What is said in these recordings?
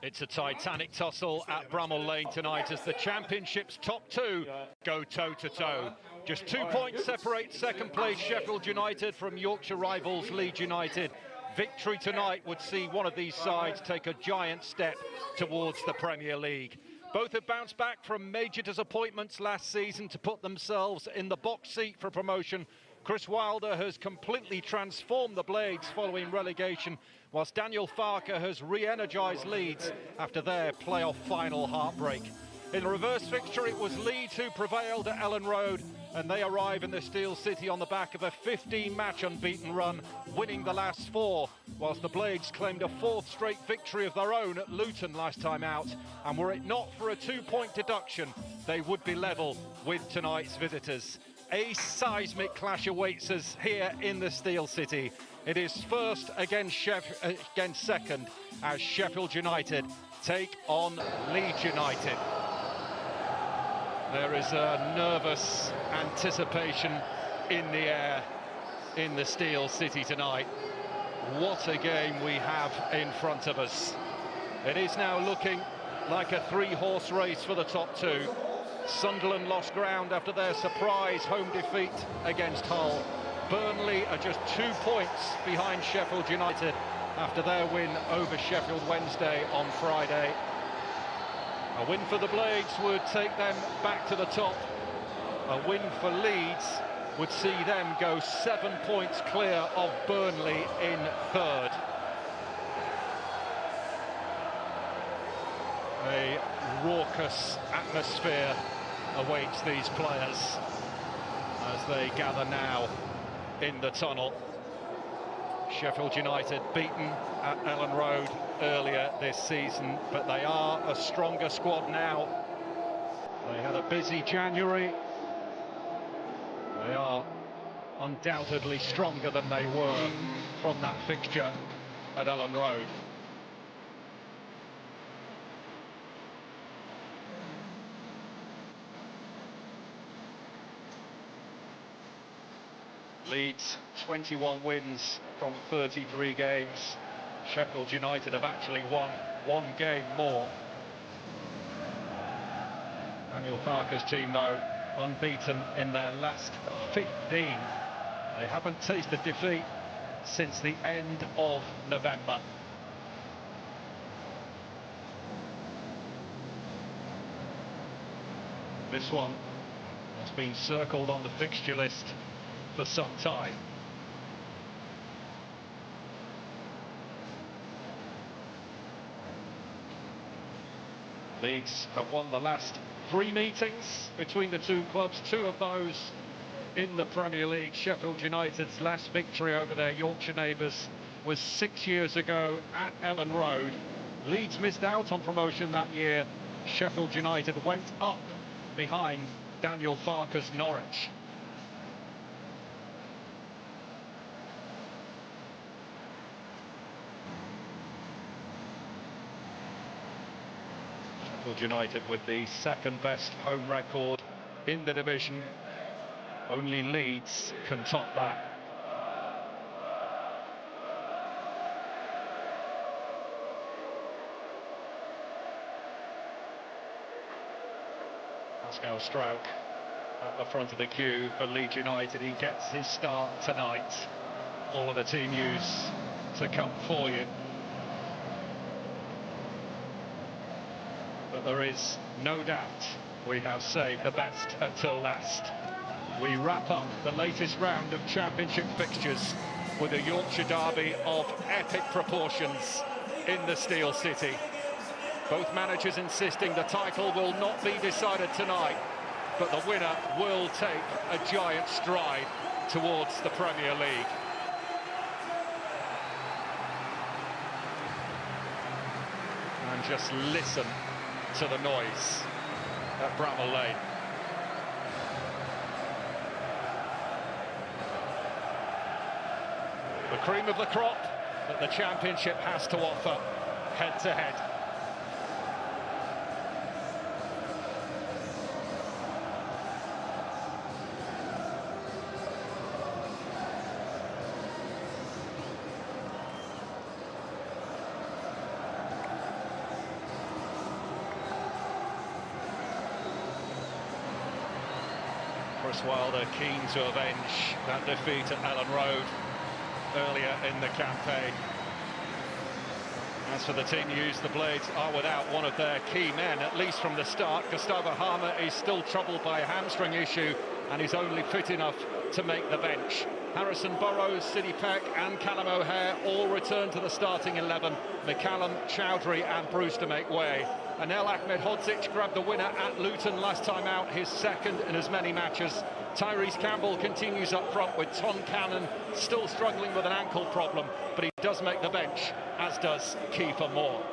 It's a titanic tussle at Bramall Lane tonight as the Championship's top two go toe-to-toe. Just 2 points separate second place Sheffield United from Yorkshire rivals Leeds United. Victory tonight would see one of these sides take a giant step towards the Premier League. Both have bounced back from major disappointments last season to put themselves in the box seat for promotion. Chris Wilder has completely transformed the Blades following relegation, whilst Daniel Farke has re-energised Leeds after their playoff final heartbreak. In the reverse fixture, it was Leeds who prevailed at Ellen Road, and they arrive in the Steel City on the back of a 15-match unbeaten run, winning the last 4, whilst the Blades claimed a 4th straight victory of their own at Luton last time out, and were it not for a 2-point deduction, they would be level with tonight's visitors. A seismic clash awaits us here in the Steel City. It is first against second as Sheffield United take on Leeds United. There is a nervous anticipation in the air in the Steel City tonight. What a game we have in front of us. It is now looking like a 3-horse race for the top two. Sunderland lost ground after their surprise home defeat against Hull. Burnley are just 2 points behind Sheffield United after their win over Sheffield Wednesday on Friday. A win for the Blades would take them back to the top. A win for Leeds would see them go 7 points clear of Burnley in third. A raucous atmosphere awaits these players as they gather now in the tunnel. Sheffield United beaten at Ellen Road earlier this season, but they are a stronger squad now. They had a busy January. They are undoubtedly stronger than they were from that fixture at Ellen Road. Leeds, 21 wins from 33 games. Sheffield United have actually won 1 game more. Daniel Farke's team, though, unbeaten in their last 15. They haven't tasted defeat since the end of November. This one has been circled on the fixture list for some time. Leeds have won the last 3 meetings between the two clubs, 2 of those in the Premier League. Sheffield United's last victory over their Yorkshire neighbours was 6 years ago at Ellen Road. Leeds missed out on promotion that year. Sheffield United went up behind Daniel Farke's Norwich. Sheffield United with the second best home record in the division. Only Leeds can top that. Pascal Struijk at the front of the queue for Leeds United. He gets his start tonight. All of the team news to come for you. But there is no doubt we have saved the best until last. We wrap up the latest round of Championship fixtures with a Yorkshire derby of epic proportions in the Steel City. Both managers insisting the title will not be decided tonight, but the winner will take a giant stride towards the Premier League. And just listen to the noise at Bramall Lane. The cream of the crop that the Championship has to offer head to head. Chris Wilder keen to avenge that defeat at Ellen Road earlier in the campaign. As for the team used, the Blades are without one of their key men, at least from the start. Gustavo Harmer is still troubled by a hamstring issue and is only fit enough to make the bench. Harrison Burrows, Sidney Peck and Callum O'Hare all return to the starting 11. McCallum, Chowdhury and Brewster make way. Anel Ahmedhodzic grabbed the winner at Luton last time out, his second in as many matches. Tyrese Campbell continues up front with Tom Cannon still struggling with an ankle problem, but he does make the bench, as does Kiefer Moore.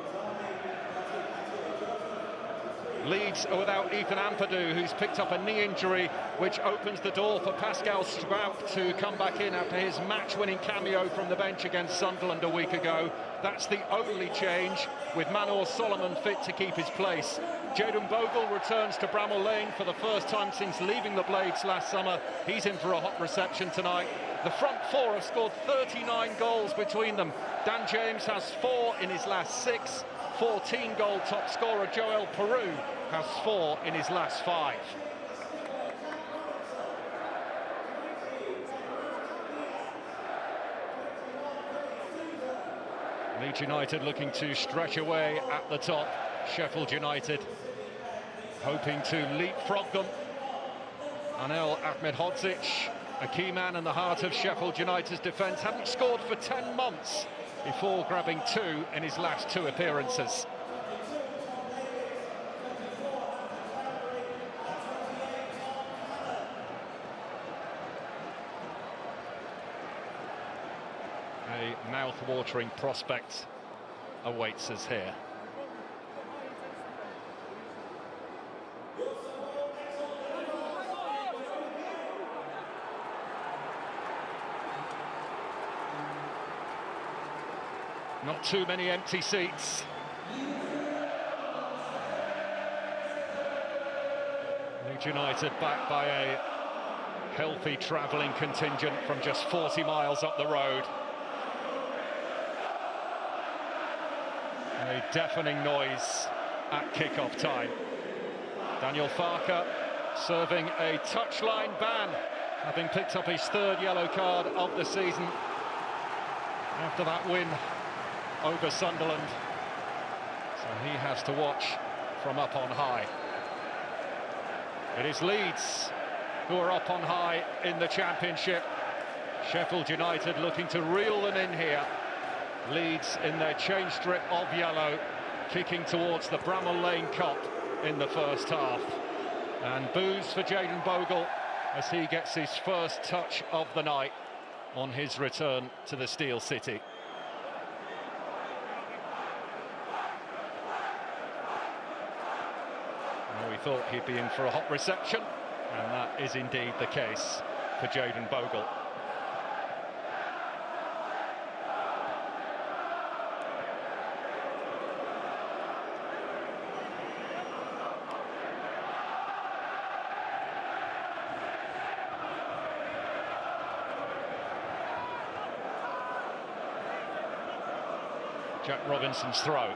Leeds are without Ethan Ampadu, who's picked up a knee injury, which opens the door for Pascal Strouk to come back in after his match-winning cameo from the bench against Sunderland a week ago. That's the only change, with Manor Solomon fit to keep his place. Jayden Bogle returns to Bramall Lane for the first time since leaving the Blades last summer. He's in for a hot reception tonight. The front four have scored 39 goals between them. Dan James has 4 in his last 6. 14-goal top scorer Joel Peru has 4 in his last 5. Leeds United looking to stretch away at the top. Sheffield United hoping to leapfrog them. Anel Ahmedhodzic, a key man in the heart of Sheffield United's defence, hadn't scored for 10 months before grabbing 2 in his last 2 appearances. A mouth-watering prospect awaits us here. Not too many empty seats. Leeds United backed by a healthy travelling contingent from just 40 miles up the road. A deafening noise at kick-off time. Daniel Farke serving a touchline ban, having picked up his 3rd yellow card of the season after that win over Sunderland. So he has to watch from up on high. It is Leeds who are up on high in the Championship. Sheffield United looking to reel them in here. Leeds in their change strip of yellow, kicking towards the Bramall Lane Cop in the first half. And boos for Jayden Bogle as he gets his first touch of the night on his return to the Steel City. Well, we thought he'd be in for a hot reception, and that is indeed the case for Jayden Bogle. Jack Robinson's throw.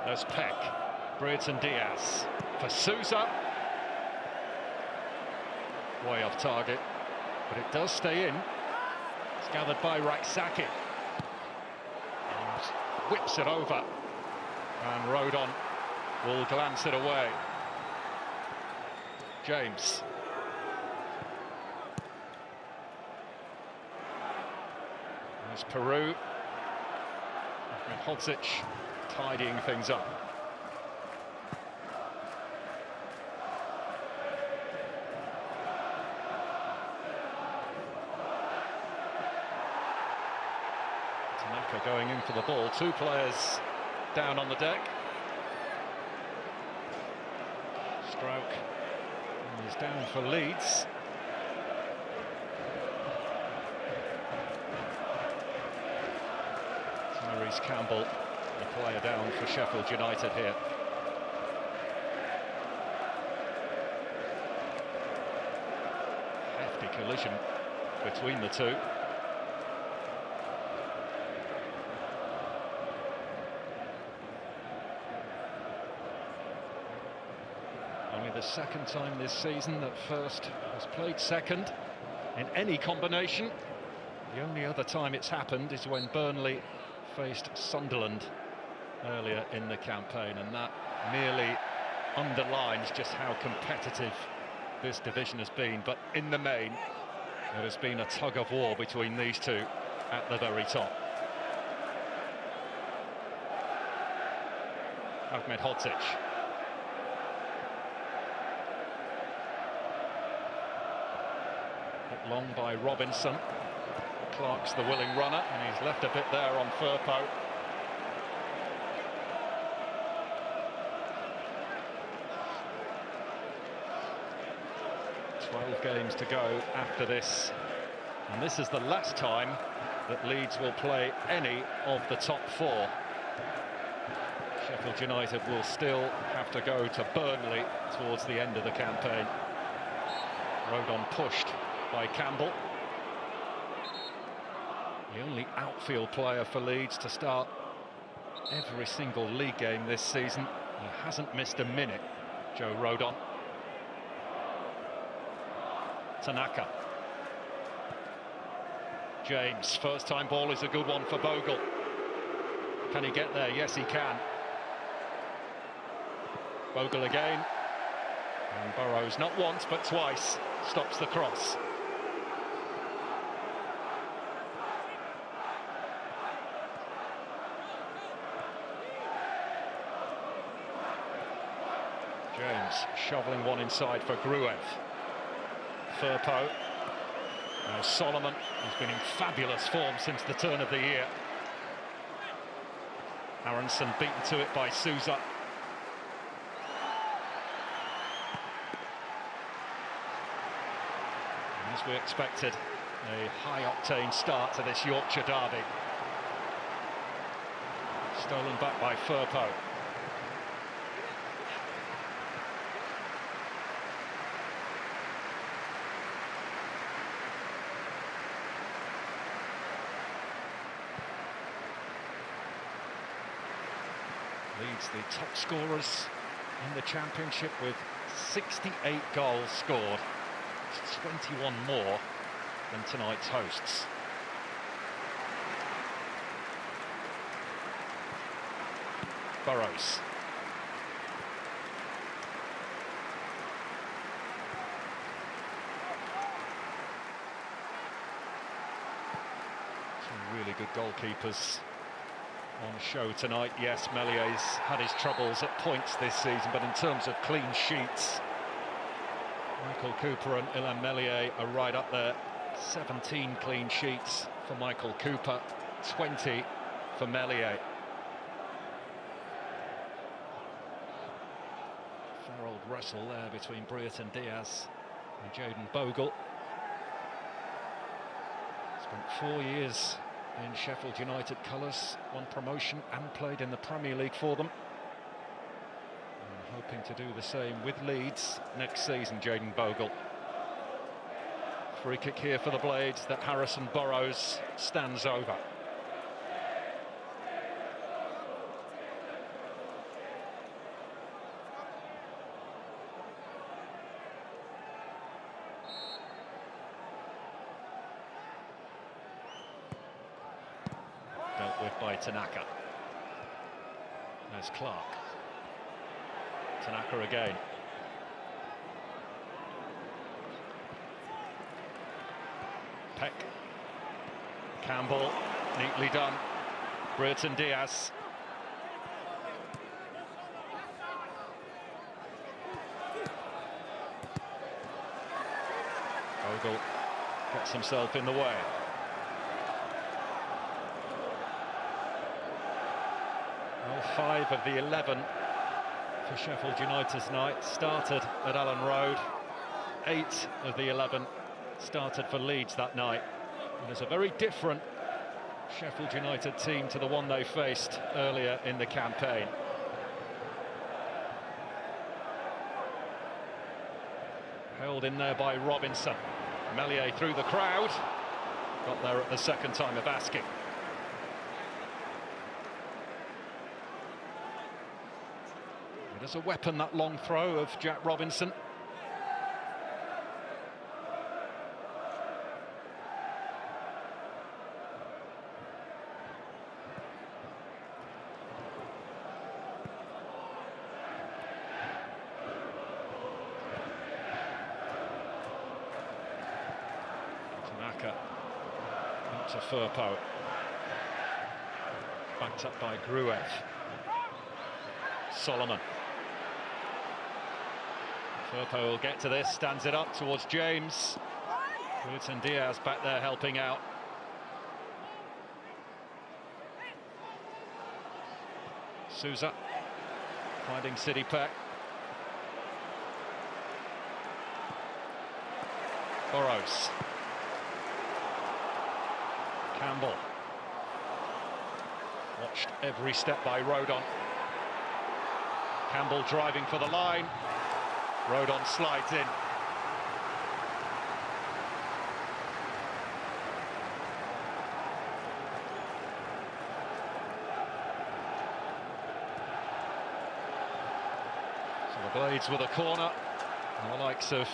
There's Peck. Brereton Diaz for Sousa. Way off target, but it does stay in. It's gathered by Raksaki. And whips it over. And Rodon will glance it away. James. There's Peru. Ahmedhodzic tidying things up. Tanaka going in for the ball. 2 players down on the deck. Strouk is down for Leeds. Tyrese Campbell, the player down for Sheffield United here. Hefty collision between the two. Only the second time this season that first has played second in any combination. The only other time it's happened is when Burnley faced Sunderland earlier in the campaign, and that merely underlines just how competitive this division has been. But in the main, there has been a tug of war between these two at the very top. Ahmed Hodzic. Hit long by Robinson. Clark's the willing runner, and he's left a bit there on Firpo. "12 games to go after this, and this is the last time that Leeds will play any of the top four. Sheffield United will still have to go to Burnley towards the end of the campaign. Rodon pushed by Campbell. The only outfield player for Leeds to start every single league game this season. He hasn't missed a minute, Joe Rodon. Tanaka. James, first time ball is a good one for Bogle. Can he get there? Yes, he can. Bogle again. And Burrows, not once but twice, stops the cross. James shoveling one inside for Gruev. Firpo. Now Solomon, who's been in fabulous form since the turn of the year. Aronson beaten to it by Souza. As we expected, a high-octane start to this Yorkshire derby. Stolen back by Firpo. Leeds the top scorers in the Championship with 68 goals scored. It's 21 more than tonight's hosts. Burrows. Some really good goalkeepers on show tonight. Yes, Mellier's had his troubles at points this season, but in terms of clean sheets, Michael Cooper and Illan Meslier are right up there. 17 clean sheets for Michael Cooper, 20 for Meslier. Fair old wrestle there between Brereton Diaz and Jayden Bogle. Spent 4 years in Sheffield United colours, won promotion and played in the Premier League for them. And hoping to do the same with Leeds next season, Jayden Bogle. Free kick here for the Blades that Harrison Burrows stands over. Dealt with by Tanaka. There's Clark. Tanaka again. Peck. Campbell, neatly done. Brereton Diaz. Bogle gets himself in the way. Well, 5 of the 11 for Sheffield United tonight started at Allen Road. 8 of the 11 started for Leeds that night. And it's a very different Sheffield United team to the one they faced earlier in the campaign. Held in there by Robinson. Meslier through the crowd. Got there at the second time of asking. It as a weapon, that long throw of Jack Robinson. Tanaka to Firpo. Backed up by Gruev. Solomon. Firpo will get to this, stands it up towards James. Burton Diaz back there helping out. Souza finding Sidipe. Burrows. Campbell. Watched every step by Rodon. Campbell driving for the line. Rodon slides in. So the Blades with a corner. And the likes of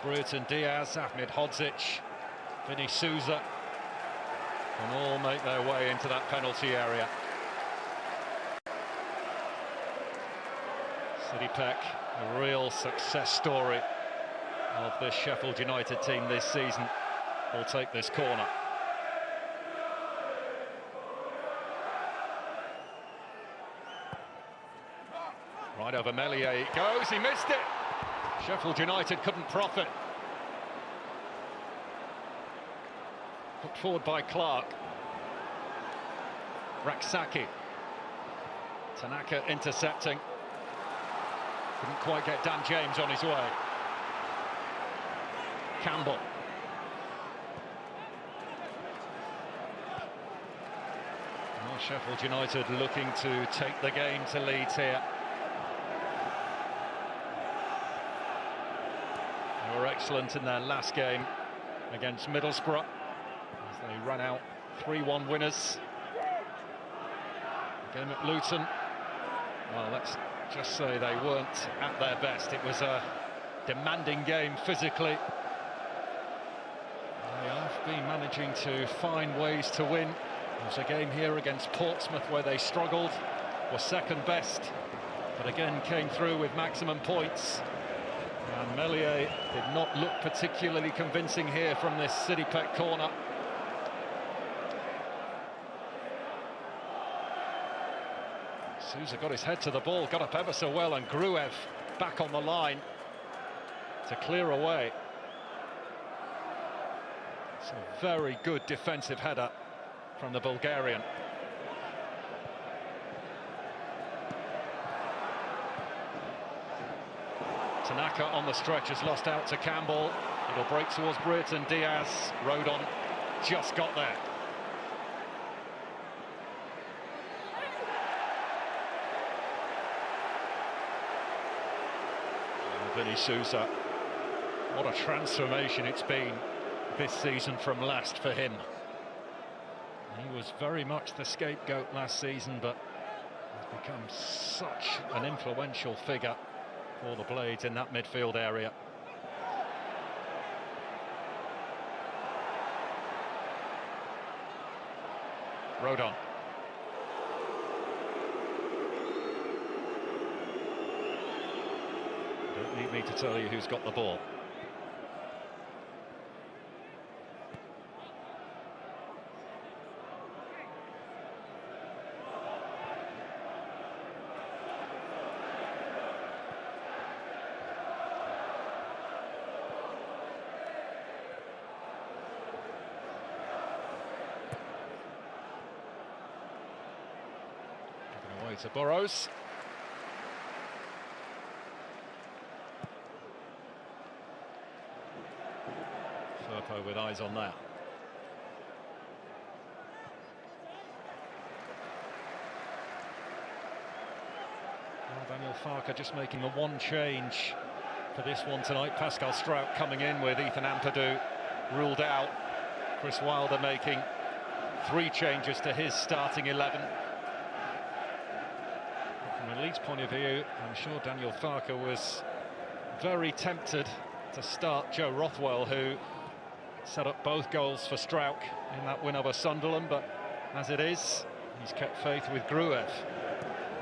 Burton Diaz, Ahmed Hodzic, Vinny Souza can all make their way into that penalty area. Sidipe, a real success story of this Sheffield United team this season, will take this corner. Right over Meslier it goes, he missed it! Sheffield United couldn't profit. Put forward by Clark. Raksaki. Tanaka intercepting. Couldn't quite get Dan James on his way. Campbell. Well, Sheffield United looking to take the game to Leeds here. They were excellent in their last game against Middlesbrough, as they ran out 3-1 winners. Again at Luton, well, let's just say they weren't at their best. It was a demanding game physically. They have been managing to find ways to win. There was a game here against Portsmouth where they struggled, were second best, but again came through with maximum points. And Meslier did not look particularly convincing here from this Sidipe corner. Souza got his head to the ball, got up ever so well, and Gruev back on the line to clear away. It's a very good defensive header from the Bulgarian. Tanaka on the stretch has lost out to Campbell. It'll break towards Burton Diaz. Rodon just got there. Vinny Souza. What a transformation it's been this season from last for him. He was very much the scapegoat last season, but has become such an influential figure for the Blades in that midfield area. Rodon. Don't need me to tell you who's got the ball. Away to Burrows. Firpo with eyes on that. Well, Daniel Farke just making the one change for this one tonight. Pascal Strout coming in with Ethan Ampadu ruled out. Chris Wilder making 3 changes to his starting 11. From a Leeds point of view, I'm sure Daniel Farke was very tempted to start Joe Rothwell, who set up both goals for Strauch in that win over Sunderland, but as it is, he's kept faith with Gruev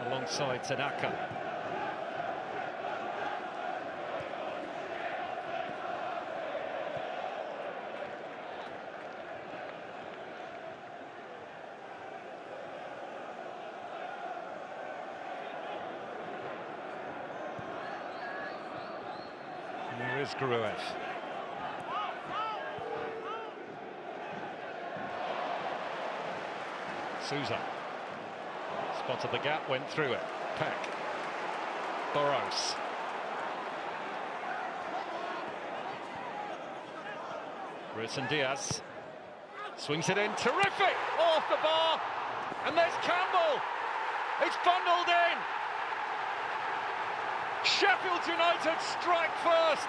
alongside Tanaka. There is Gruev. Souza spotted the gap, went through it. Peck. Burrows. Brereton Diaz swings it in. Terrific! Off the bar. And there's Campbell. It's bundled in. Sheffield United strike first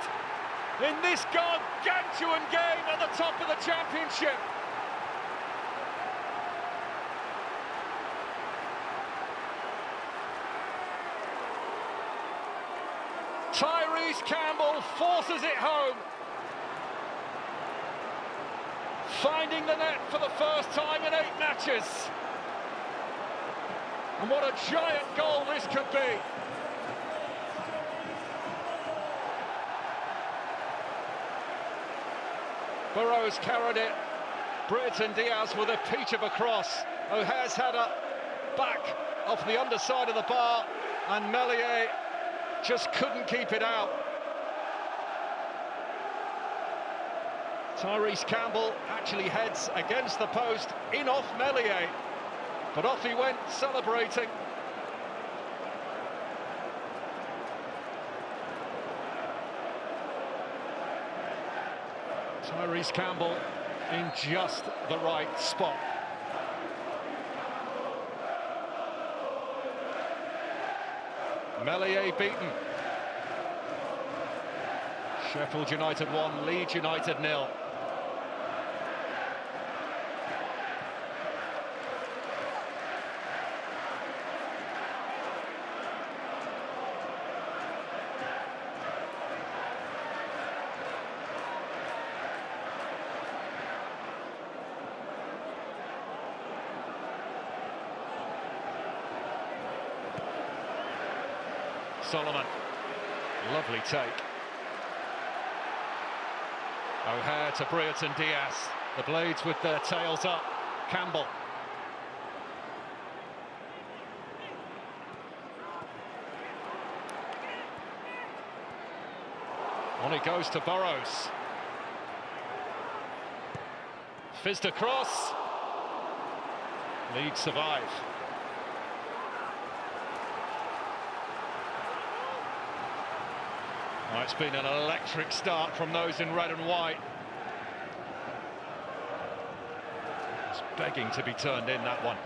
in this gargantuan game at the top of the Championship. Tyrese Campbell forces it home, finding the net for the first time in 8 matches. And what a giant goal this could be. Burrows carried it. Brereton Diaz with a peach of a cross. O'Hare's header back off the underside of the bar, and Meslier just couldn't keep it out. Tyrese Campbell actually heads against the post, in off Meslier, but off he went celebrating. Tyrese Campbell in just the right spot. Meslier beaten. Sheffield United 1, Leeds United 0. Solomon, lovely take. O'Hare to Brereton Diaz. The Blades with their tails up. Campbell. On it goes to Burrows. Fizzed across. Leeds survive. Oh, it's been an electric start from those in red and white. It's begging to be turned in, that one.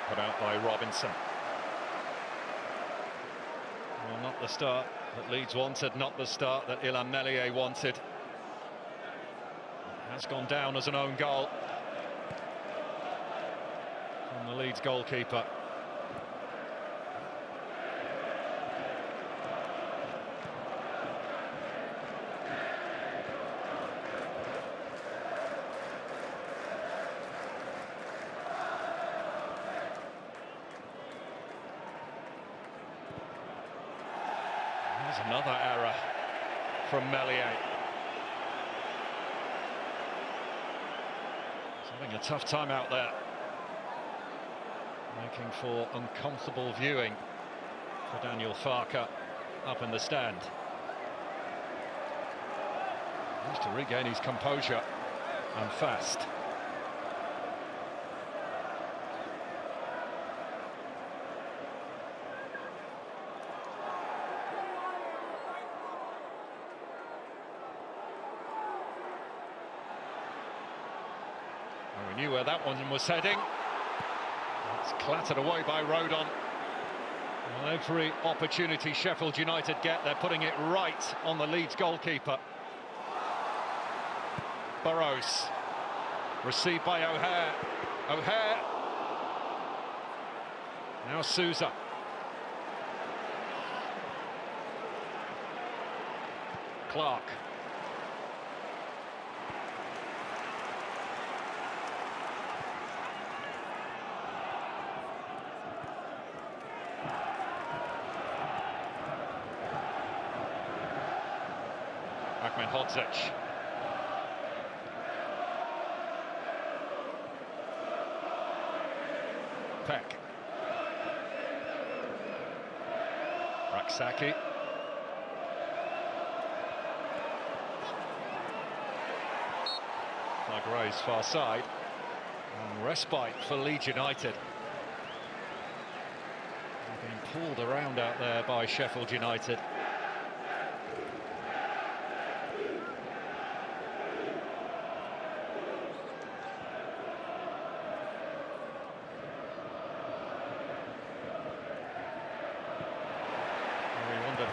Put out by Robinson. Well, not the start that Leeds wanted, not the start that Illan Meslier wanted. It has gone down as an own goal from the Leeds goalkeeper. There's another error from Meslier. He's having a tough time out there, making for uncomfortable viewing for Daniel Farke up in the stand. He needs to regain his composure, and fast. Knew where that one was heading. It's clattered away by Rodon. Well, every opportunity Sheffield United get, they're putting it right on the Leeds goalkeeper. Burrows. Received by O'Hare. O'Hare. Now Sousa. Clark. Hodzic. Peck. Raksaki. Flag raised far side. And respite for Leeds United. They're being pulled around out there by Sheffield United.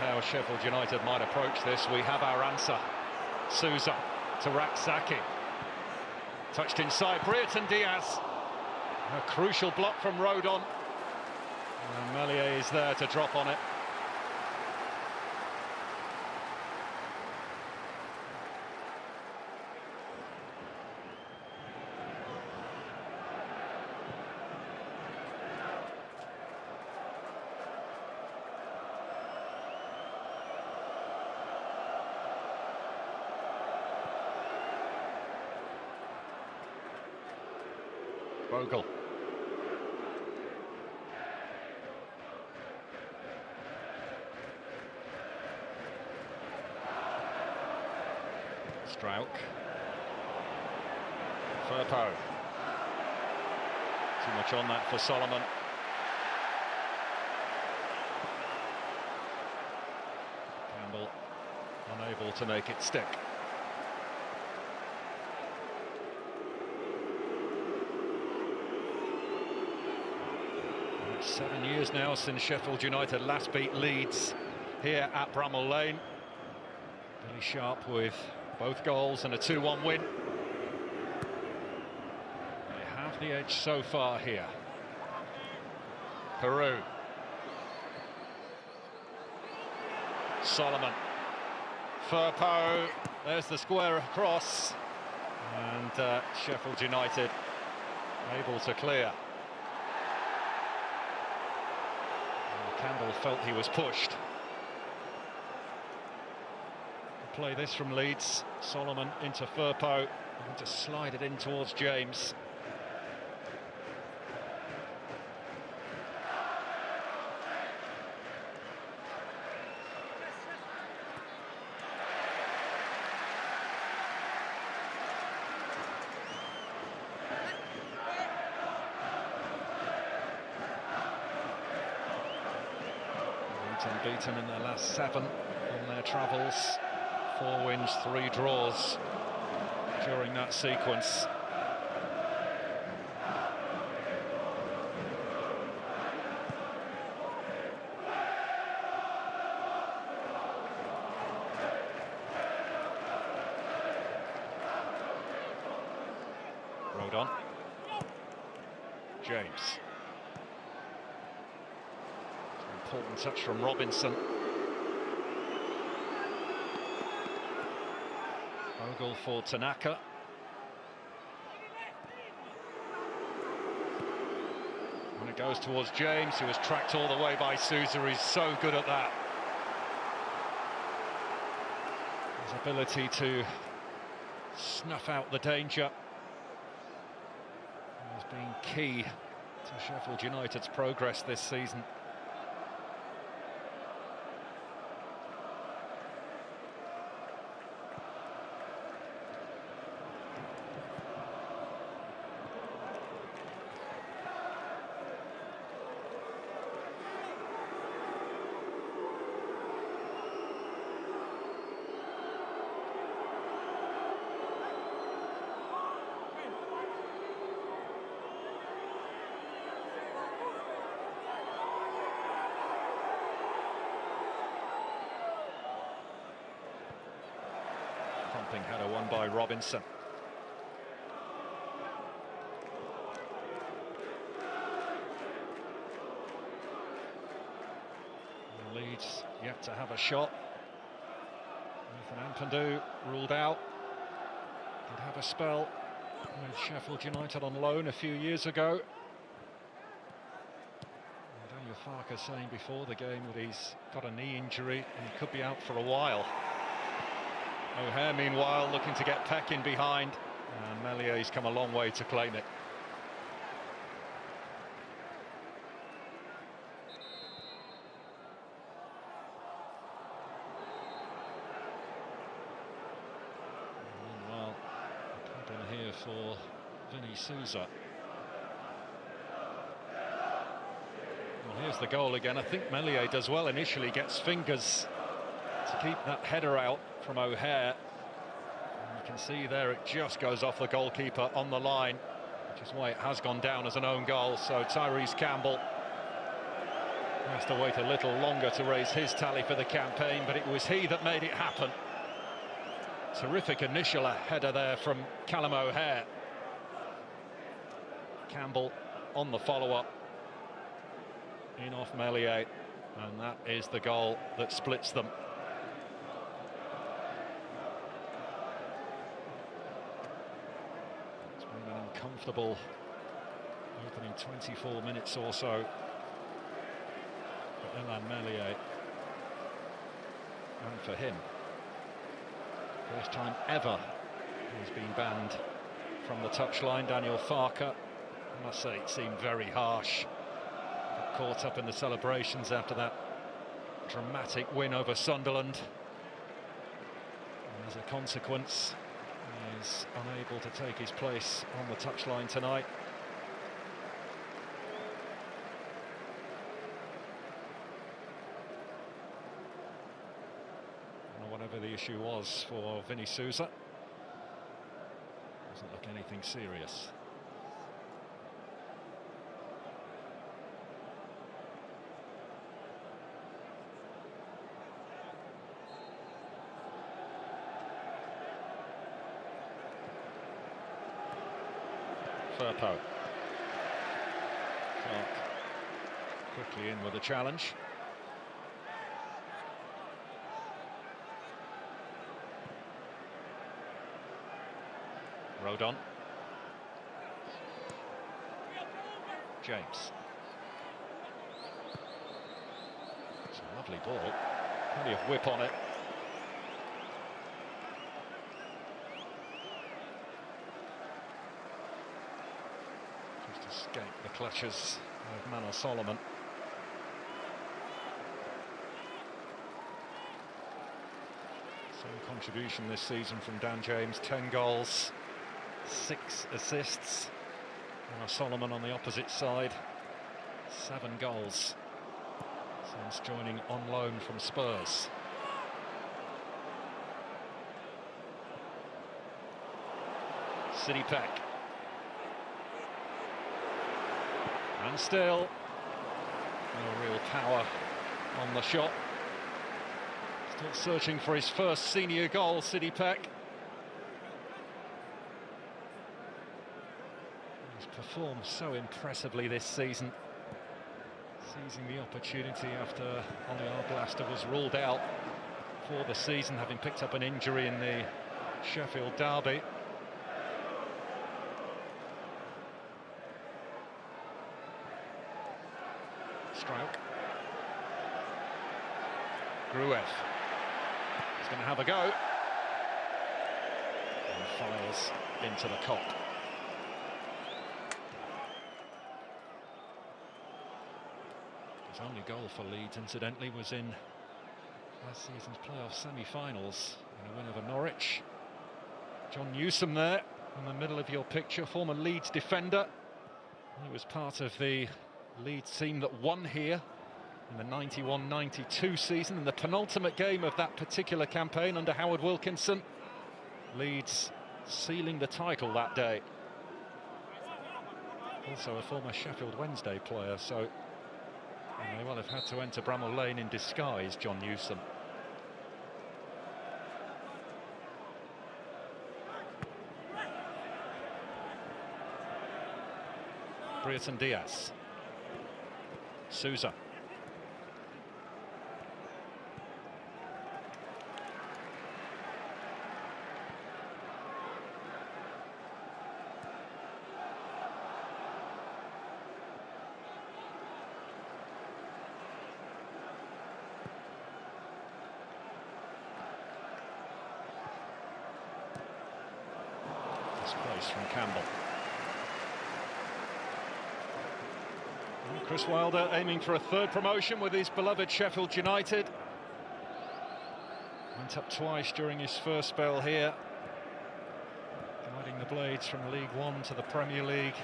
How Sheffield United might approach this. We have our answer. Sousa to Raksaki. Touched inside, Brereton Diaz. A crucial block from Rodon. And Meslier is there to drop on it. Bogle. Strauch. Firpo. Too much on that for Solomon. Campbell unable to make it stick. 7 years now since Sheffield United last beat Leeds here at Bramall Lane. Billy Sharp with both goals and a 2-1 win. They have the edge so far here. Peru. Solomon. Firpo. There's the square across. And Sheffield United able to clear. Campbell felt he was pushed. Play this from Leeds. Solomon into Firpo. And to slide it in towards James. Unbeaten in their last 7 on their travels. 4 wins, 3 draws during that sequence. Rodon. James. Important touch from Robinson. Bogle for Tanaka. And it goes towards James, who was tracked all the way by Sousa. He's so good at that. His ability to snuff out the danger has been key to Sheffield United's progress this season. Thumping header won by Robinson. Leeds yet to have a shot. Nathan Ampadu ruled out. Did have a spell with Sheffield United on loan a few years ago. Daniel Farke saying before the game that he's got a knee injury and he could be out for a while. O'Hare, meanwhile, looking to get Peck in behind, and Mellier's come a long way to claim it. Meanwhile, a pump in here for Vinny Souza. Well, here's the goal again. I think Meslier does well initially, gets fingers to keep that header out from O'Hare. And you can see there it just goes off the goalkeeper on the line, which is why it has gone down as an own goal. So Tyrese Campbell has to wait a little longer to raise his tally for the campaign, but it was he that made it happen. Terrific initial header there from Callum O'Hare. Campbell on the follow-up, in off Meslier, and that is the goal that splits them. It's been an uncomfortable opening 24 minutes or so for Elan Meslier, and for him, first time ever he's been banned from the touchline. Daniel Farke, I must say, it seemed very harsh. Got caught up in the celebrations after that dramatic win over Sunderland, and as a consequence he is unable to take his place on the touchline tonight. And whatever the issue was for Vinny Souza, doesn't look anything serious. Firpo. Clark quickly in with a challenge. Rodon. James. It's a lovely ball. Plenty of whip on it. Just escape the clutches of Manor Solomon. Same contribution this season from Dan James, 10 goals, 6 assists. Manor Solomon on the opposite side, 7 goals since joining on loan from Spurs. City Peck. And still, no real power on the shot. Still searching for his first senior goal, City Peck. He's performed so impressively this season, seizing the opportunity after Oliar Blaster was ruled out for the season, having picked up an injury in the Sheffield derby. Strauch. Gruev. He's going to have a go. And fires into the cop. His only goal for Leeds, incidentally, was in last season's playoff semi-finals in a win over Norwich. John Newsom there in the middle of your picture, former Leeds defender. He was part of the Leeds team that won here in the 91-92 season, in the penultimate game of that particular campaign under Howard Wilkinson. Leeds sealing the title that day. Also a former Sheffield Wednesday player, so he may well have had to enter Bramall Lane in disguise, John Newsom. Brereton Diaz. Souza. Place from Campbell. And Chris Wilder aiming for a third promotion with his beloved Sheffield United. Went up twice during his first spell here, guiding the Blades from League One to the Premier League.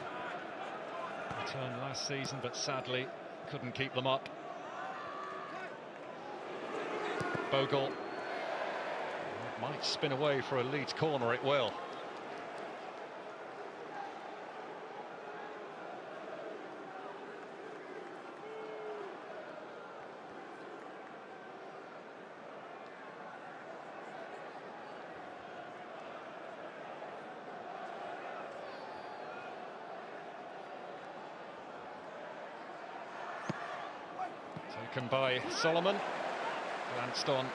Returned last season, but sadly couldn't keep them up. Bogle. It might spin away for a Leeds corner, it will. Taken by Solomon, glanced on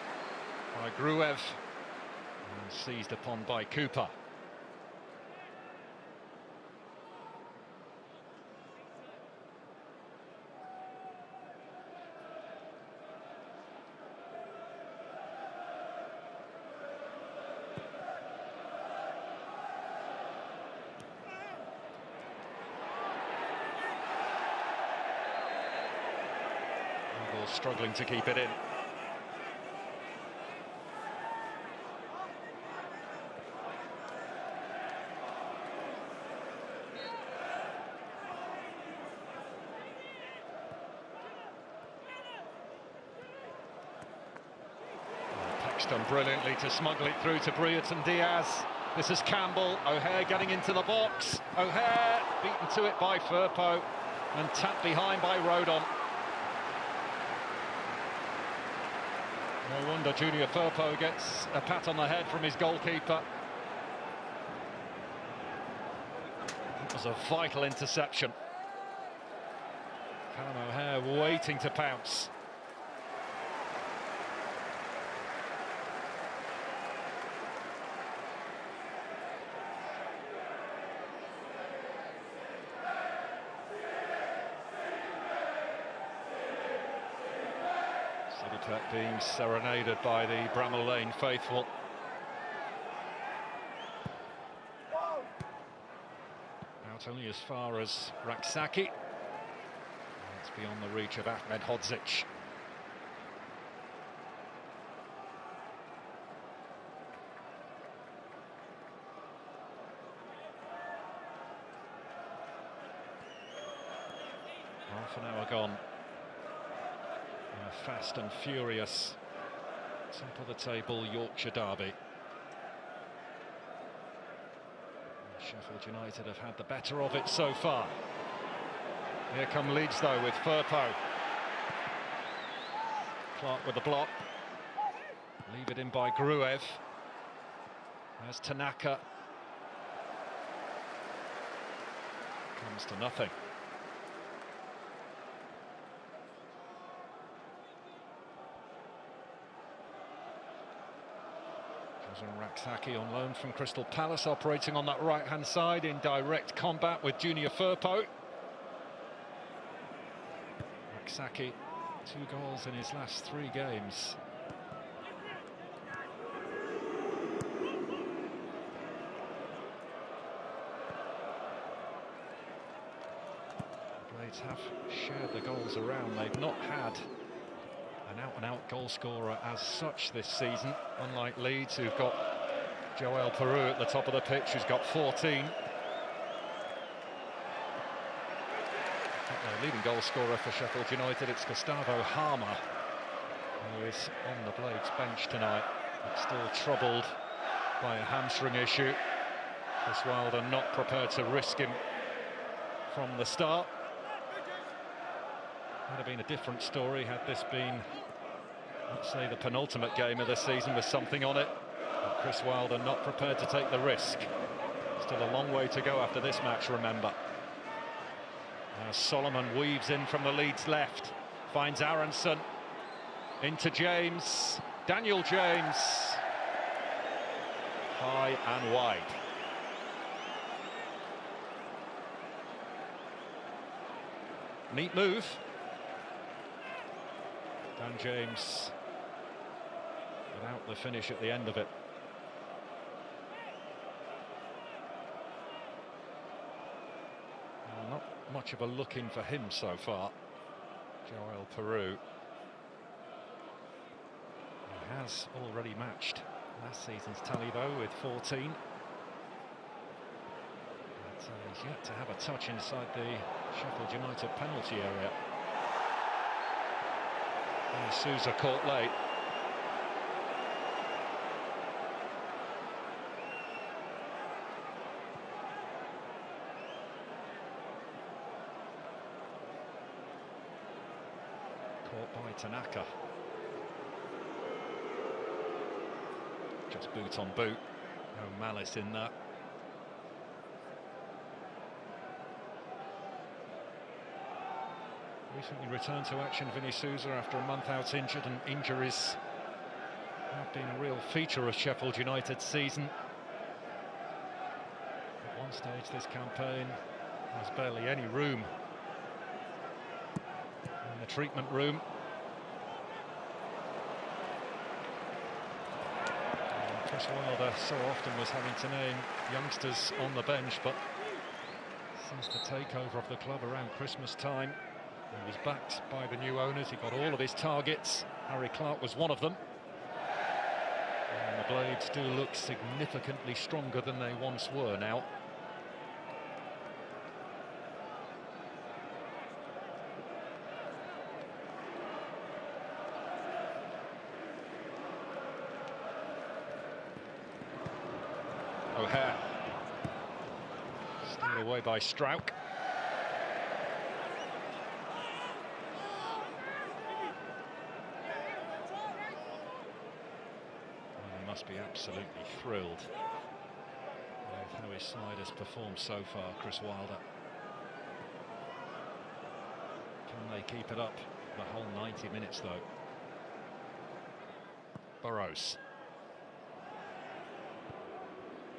by Gruev, and seized upon by Cooper. Struggling to keep it in. Paxton brilliantly to smuggle it through to Brereton Diaz. This is Campbell. O'Hare getting into the box. O'Hare beaten to it by Firpo and tapped behind by Rodon. No wonder Junior Firpo gets a pat on the head from his goalkeeper. It was a vital interception. Callum O'Hare waiting to pounce. Being serenaded by the Bramall Lane faithful. Out only as far as Raksaki. It's beyond the reach of Ahmed Hodzic. Half an hour gone. A fast and furious top of the table Yorkshire derby. Sheffield United have had the better of it so far. Here come Leeds though with Firpo. Clark with the block. Leave it in by Gruev. There's Tanaka. Comes to nothing. Raksaki on loan from Crystal Palace, operating on that right-hand side in direct combat with Junior Firpo. Raksaki, 2 goals in his last 3 games. The Blades have shared the goals around. They've not had an out-and-out goal scorer as such this season, unlike Leeds, who've got Joel Peru at the top of the pitch, who's got 14. The leading goal scorer for Sheffield United, it's Gustavo Harmer, who is on the Blades bench tonight, but still troubled by a hamstring issue. Chris Wilder not prepared to risk him from the start. Would have been a different story had this been, let's say, the penultimate game of the season with something on it. But Chris Wilder not prepared to take the risk. Still a long way to go after this match, remember. Solomon weaves in from the Leeds left, finds Aronson, into James, Daniel James, high and wide. Neat move. Dan James without the finish at the end of it. Well, not much of a look in for him so far, Joel Peru. He has already matched last season's tally though with 14. But he's yet to have a touch inside the Sheffield United penalty area. And Sousa caught late. Caught by Tanaka. Just boot on boot, no malice in that. Recently returned to action, Vinny Sousa, after a month out injured, and injuries have been a real feature of Sheffield United's season. At one stage this campaign, there was barely any room in the treatment room. And Chris Wilder so often was having to name youngsters on the bench, but since the takeover of the club around Christmas time, he was backed by the new owners. He got all of his targets. Harry Clark was one of them. And the Blades do look significantly stronger than they once were now. O'Hare. Steered away by Strauch. Must be absolutely thrilled with how his side has performed so far, Chris Wilder. Can they keep it up the whole 90 minutes though? Burrows.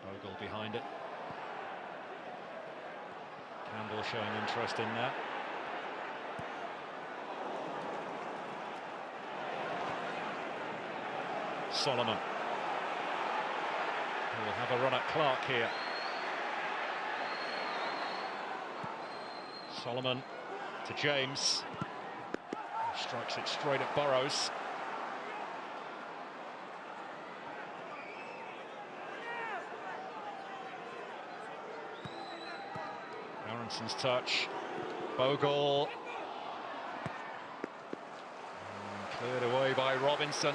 Bogle behind it. Campbell showing interest in that. Solomon. We'll have a run at Clark here. Solomon to James. He strikes it straight at Burrows. Aronson's touch. Bogle. And cleared away by Robinson.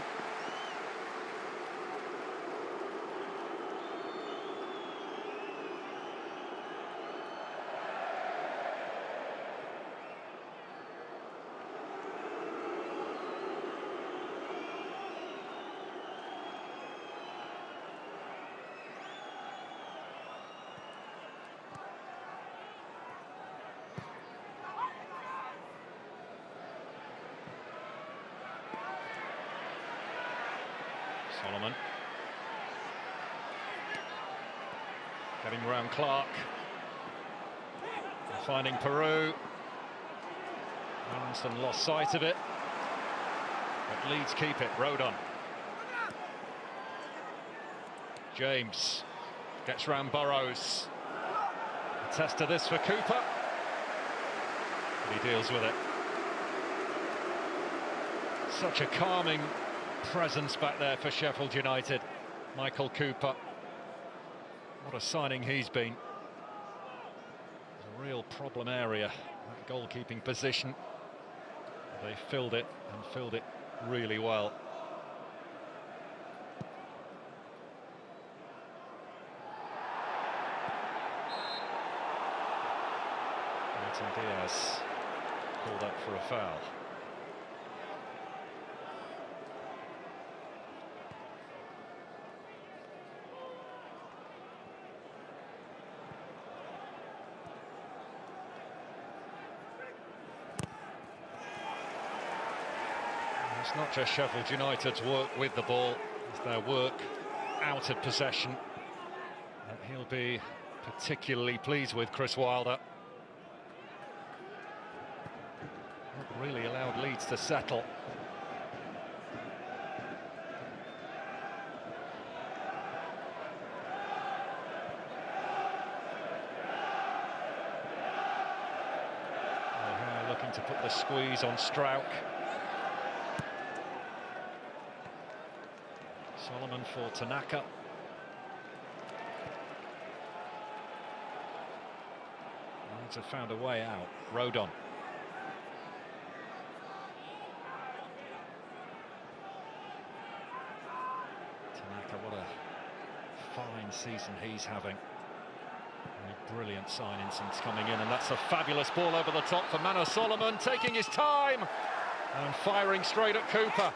Solomon. Getting round Clark. And finding Peru. Aronson lost sight of it. But Leeds keep it. Rodon. James gets round Burrows. A test of this for Cooper. But he deals with it. Such a calming presence back there for Sheffield United. Michael Cooper. What a signing he's been. It's a real problem area, that goalkeeping position. They filled it, and filled it really well. Martin Diaz called up for a foul. It's not just Sheffield United's work with the ball, it's their work out of possession that he'll be particularly pleased with, Chris Wilder. Not really allowed Leeds to settle. Looking to put the squeeze on Strauch. Solomon for Tanaka. Leeds have found a way out. Rodon. Tanaka, what a fine season he's having. Brilliant signing since coming in, and that's a fabulous ball over the top for Manor Solomon, taking his time and firing straight at Cooper.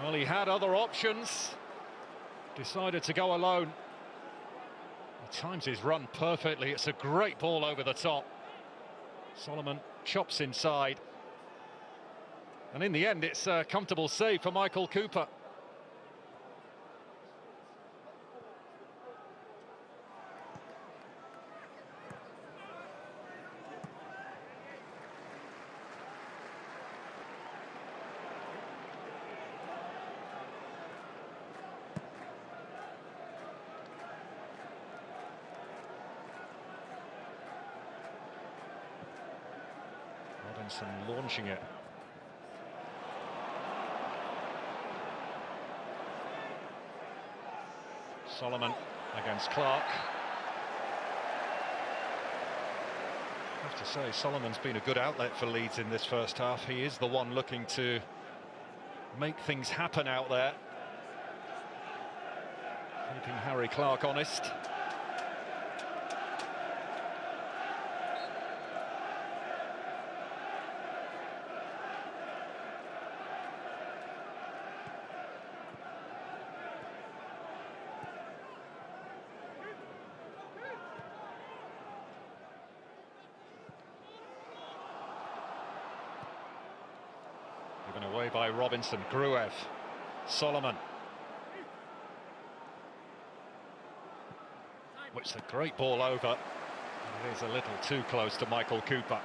Well, he had other options, decided to go alone. He times his run perfectly. It's a great ball over the top. Solomon chops inside, and in the end it's a comfortable save for Michael Cooper. Robinson launching it. Solomon against Clark. I have to say, Solomon's been a good outlet for Leeds in this first half. He is the one looking to make things happen out there, keeping Harry Clark honest. Given away by Robinson. Gruev. Solomon. Which is a great ball over. It is a little too close to Michael Cooper.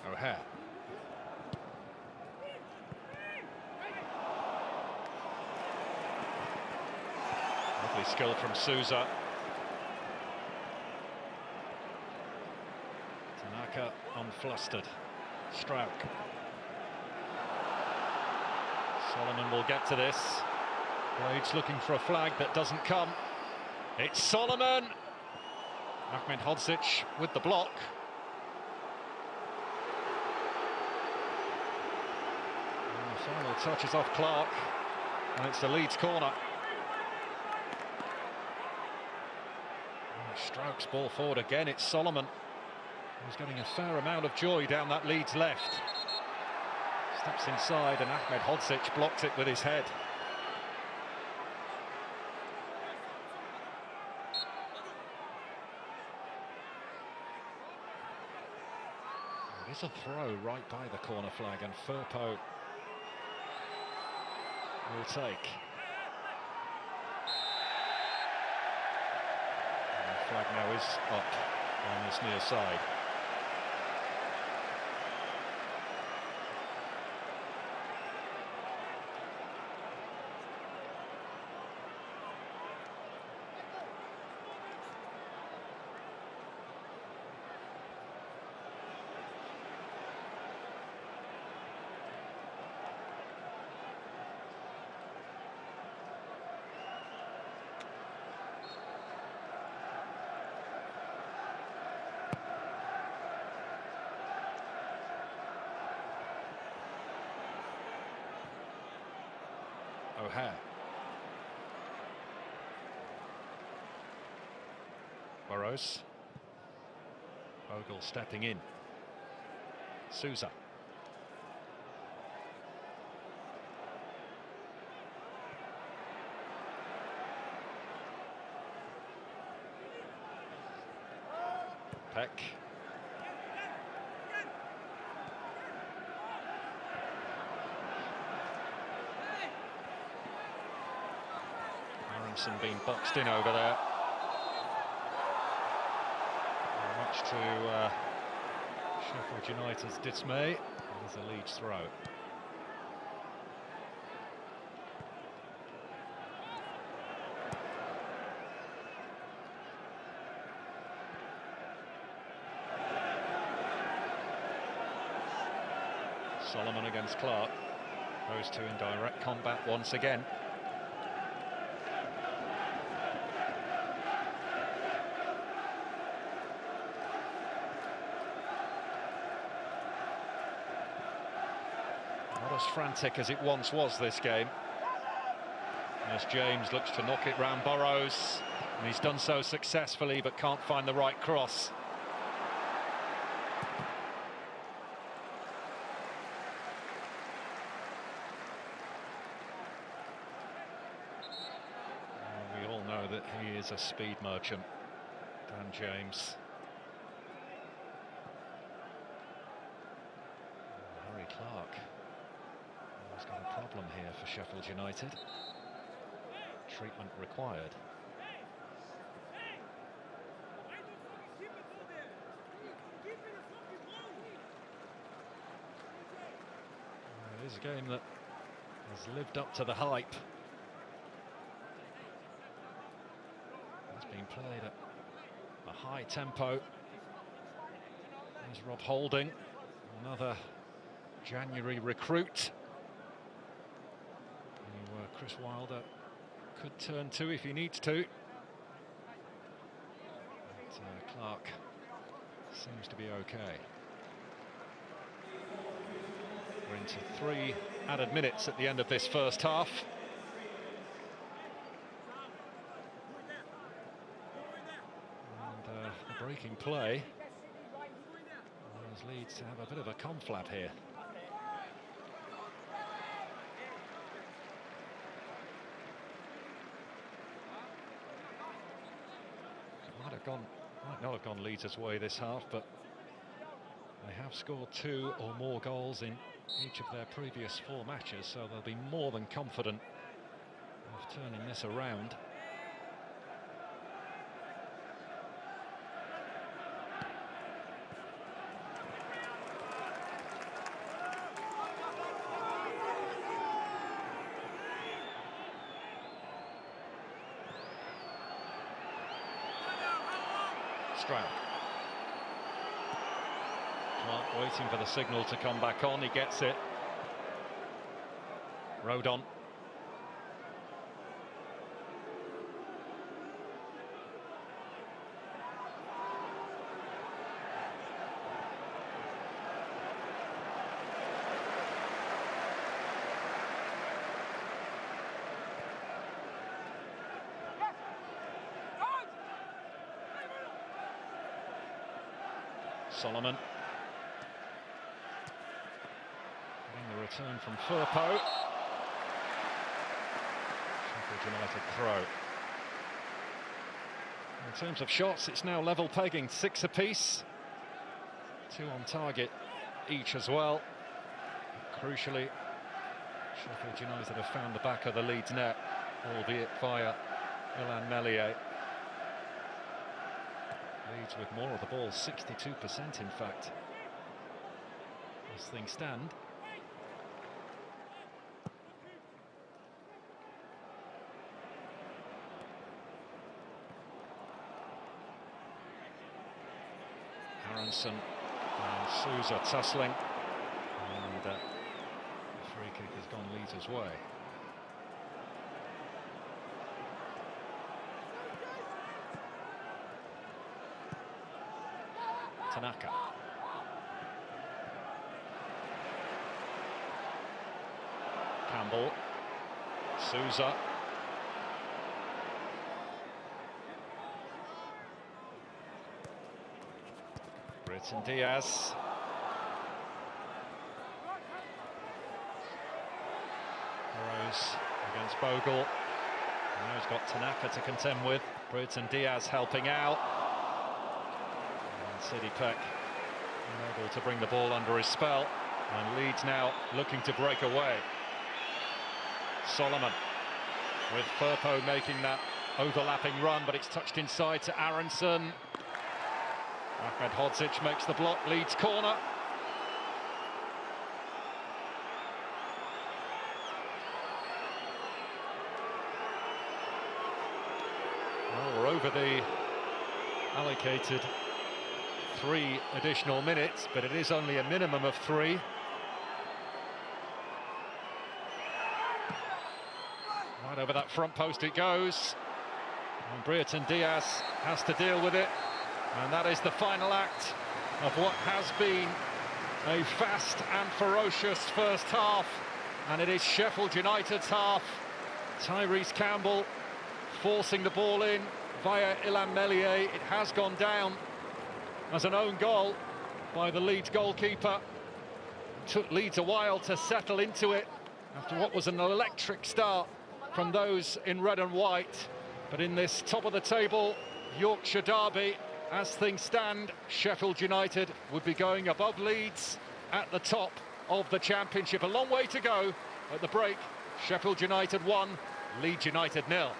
O'Hare. Lovely skill from Souza. Tanaka unflustered. Strauch. Solomon will get to this. Blades looking for a flag that doesn't come. It's Solomon. Ahmed Hodzic with the block. Final touches off Clark, and it's the Leeds corner. Strauch's ball forward again. It's Solomon, who's getting a fair amount of joy down that Leeds left. Steps inside, and Ahmed Hodzic blocks it with his head. It is a throw right by the corner flag, and Firpo will take. And the flag now is up on this near side. O'Hare. Burrows. Bogle stepping in. Souza. Peck. Aronson being boxed in over there. Much to Sheffield United's dismay. There's a Leeds throw. Solomon against Clark. Those two in direct combat once again. Not as frantic as it once was, this game. As James looks to knock it round Burrows, and he's done so successfully but can't find the right cross. We all know that he is a speed merchant, Dan James. Harry Clark has got a problem here for Sheffield United. Treatment required. It is a game that has lived up to the hype. It's been played at a high tempo. There's Rob Holding, another January recruit, who Chris Wilder could turn to if he needs to. But Clark seems to be okay. We're into 3 added minutes at the end of this first half. And the breaking play allows Leeds to have a bit of a conflab here. Might not have gone Leeds' way this half, but they have scored 2 or more goals in each of their previous 4 matches, so they'll be more than confident of turning this around. Stroud. Clark waiting for the signal to come back on. He gets it. Rodon. Solomon. Getting the return from Firpo. Sheffield United throw. In terms of shots, it's now level pegging, 6 apiece. 2 on target each as well. Crucially, Sheffield United have found the back of the Leeds net, albeit via Ilan Meslier. Leeds with more of the ball, 62% in fact, as things stand. Aronson and Souza tussling, and the free kick has gone Leeds' way. Tanaka. Campbell. Souza. Britton Diaz. goes against Bogle. Now he's got Tanaka to contend with. Brereton Diaz helping out. And Sidi Peck unable to bring the ball under his spell. And Leeds now looking to break away. Solomon with Firpo making that overlapping run, but it's touched inside to Aronson. Ahmed Hodzic makes the block. Leeds corner. Well, we're over the allocated 3 additional minutes, but it is only a minimum of 3. Right over that front post it goes. And Brereton Diaz has to deal with it. And that is the final act of what has been a fast and ferocious first half. And it is Sheffield United's half. Tyrese Campbell forcing the ball in via Ilham Meslier. It has gone down as an own goal by the Leeds goalkeeper. It took Leeds a while to settle into it after what was an electric start from those in red and white. But in this top of the table Yorkshire derby, as things stand, Sheffield United would be going above Leeds at the top of the Championship. A long way to go. At the break, Sheffield United 1, Leeds United 0.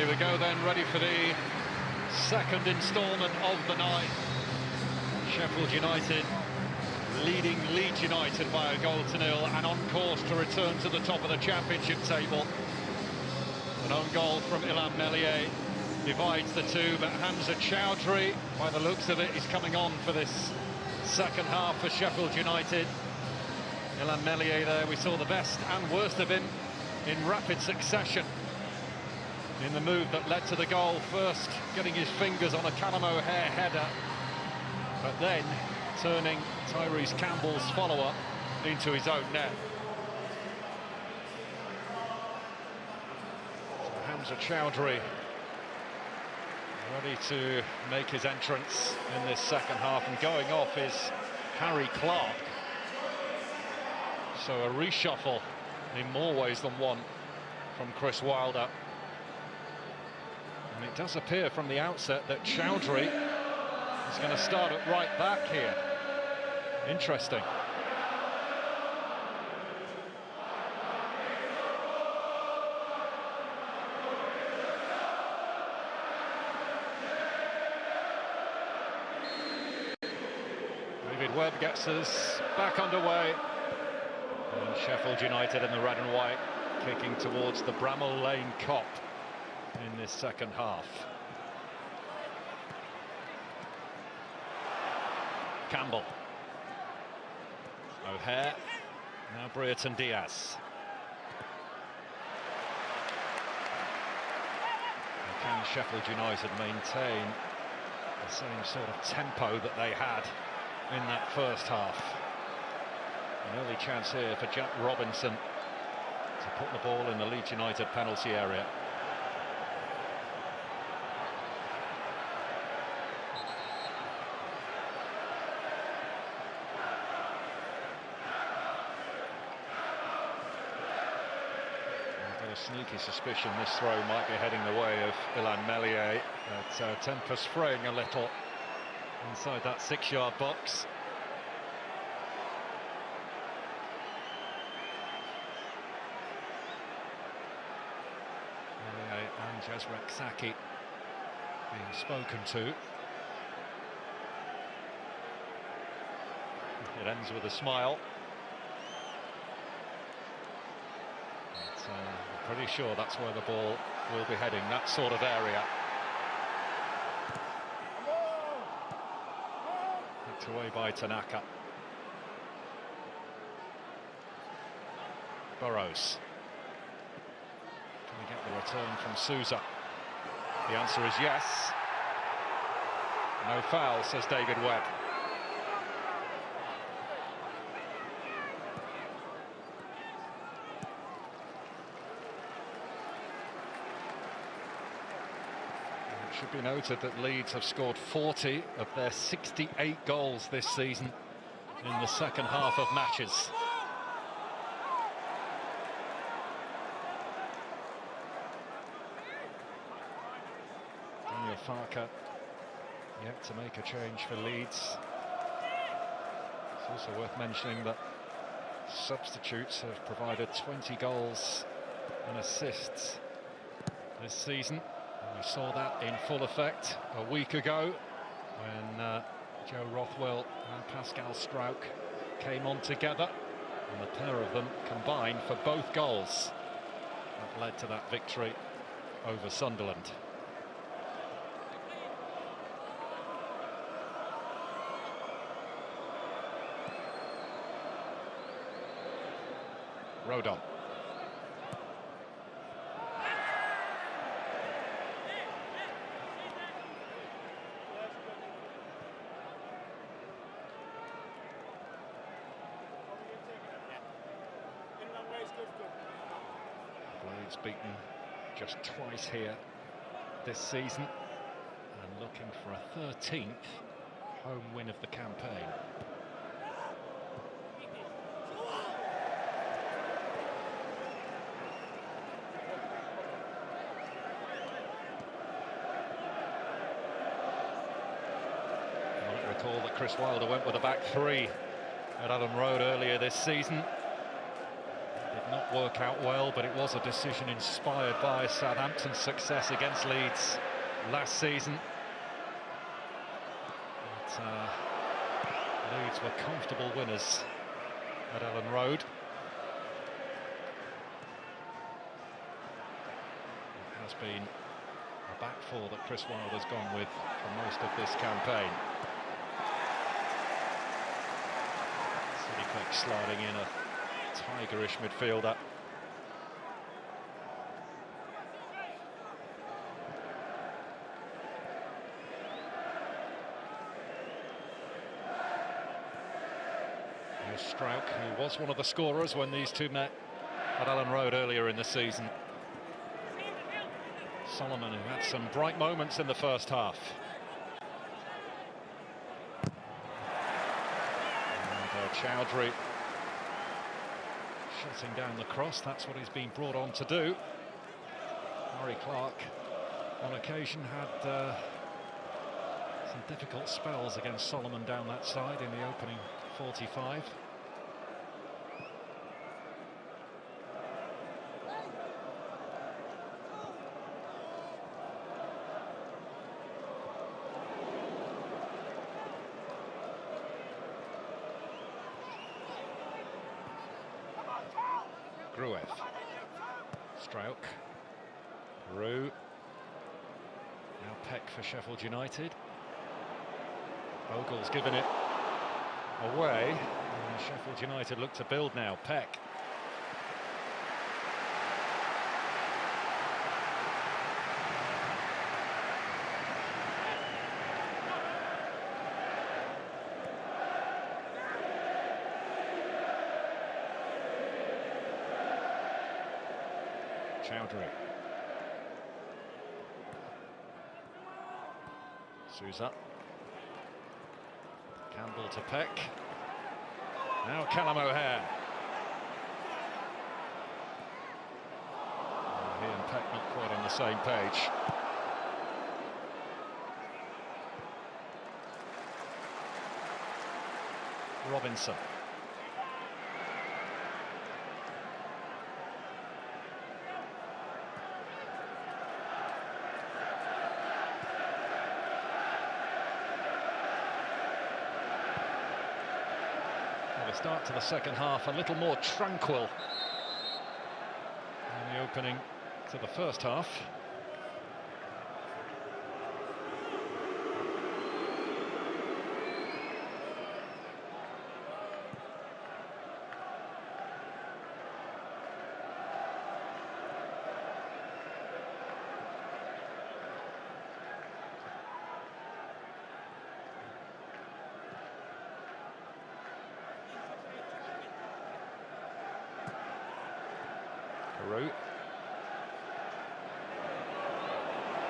Here we go then, ready for the second instalment of the night. Sheffield United leading Leeds United by 1-0 and on course to return to the top of the championship table. An own goal from Ilham Meslier divides the two, but Hamza Chowdhury, by the looks of it, is coming on for this second half for Sheffield United. Ilham Meslier there, we saw the best and worst of him in rapid succession in the move that led to the goal. First getting his fingers on a Callum O'Hare header, but then turning Tyrese Campbell's follow-up into his own net. So Hamza Chowdhury ready to make his entrance in this second half, and going off is Harry Clark. So a reshuffle in more ways than one from Chris Wilder. And it does appear from the outset that Chowdhury is going to start at right back here. Interesting. David Webb gets us back underway. And Sheffield United in the red and white, kicking towards the Bramall Lane Cop in this second half. Campbell. O'Hare. Now Brereton Diaz. And can Sheffield United maintain the same sort of tempo that they had in that first half? An early chance here for Jack Robinson to put the ball in the Leeds United penalty area. I've got a sneaky suspicion this throw might be heading the way of Ilham Meslier, but tempers fraying a little inside that 6-yard box. And Jezrek Saki being spoken to. It ends with a smile. But, I'm pretty sure that's where the ball will be heading, that sort of area. Kicked away by Tanaka. Burrows. Can we get the return from Sousa? The answer is yes. No foul, says David Webb. It should be noted that Leeds have scored 40 of their 68 goals this season in the second half of matches. Farker yet to make a change for Leeds. It's also worth mentioning that substitutes have provided 20 goals and assists this season. And we saw that in full effect a week ago when Joe Rothwell and Pascal Struijk came on together, and the pair of them combined for both goals that led to that victory over Sunderland. Rodon. Blades beaten just twice here this season and looking for a 13th home win of the campaign. Recall that Chris Wilder went with a back three at Adam Road earlier this season. Did not work out well, but it was a decision inspired by Southampton's success against Leeds last season. But, Leeds were comfortable winners at Ellen Road. It has been a back four that Chris Wilde has gone with for most of this campaign. City Quick sliding in a tigerish midfielder. Here's Strauch, who was one of the scorers when these two met at Ellen Road earlier in the season. Solomon, who had some bright moments in the first half. And Chowdhury shutting down the cross. That's what he's been brought on to do. Murray Clark on occasion had some difficult spells against Solomon down that side in the opening 45. Gruev, Strauch, Peru, now Peck for Sheffield United. Vogels given it away, and Sheffield United look to build now. Peck. Chowdhury. Sousa. Campbell to Peck. Now Callum O'Hare. He and Peck not quite on the same page. Robinson. The start to the second half a little more tranquil than the opening to the first half.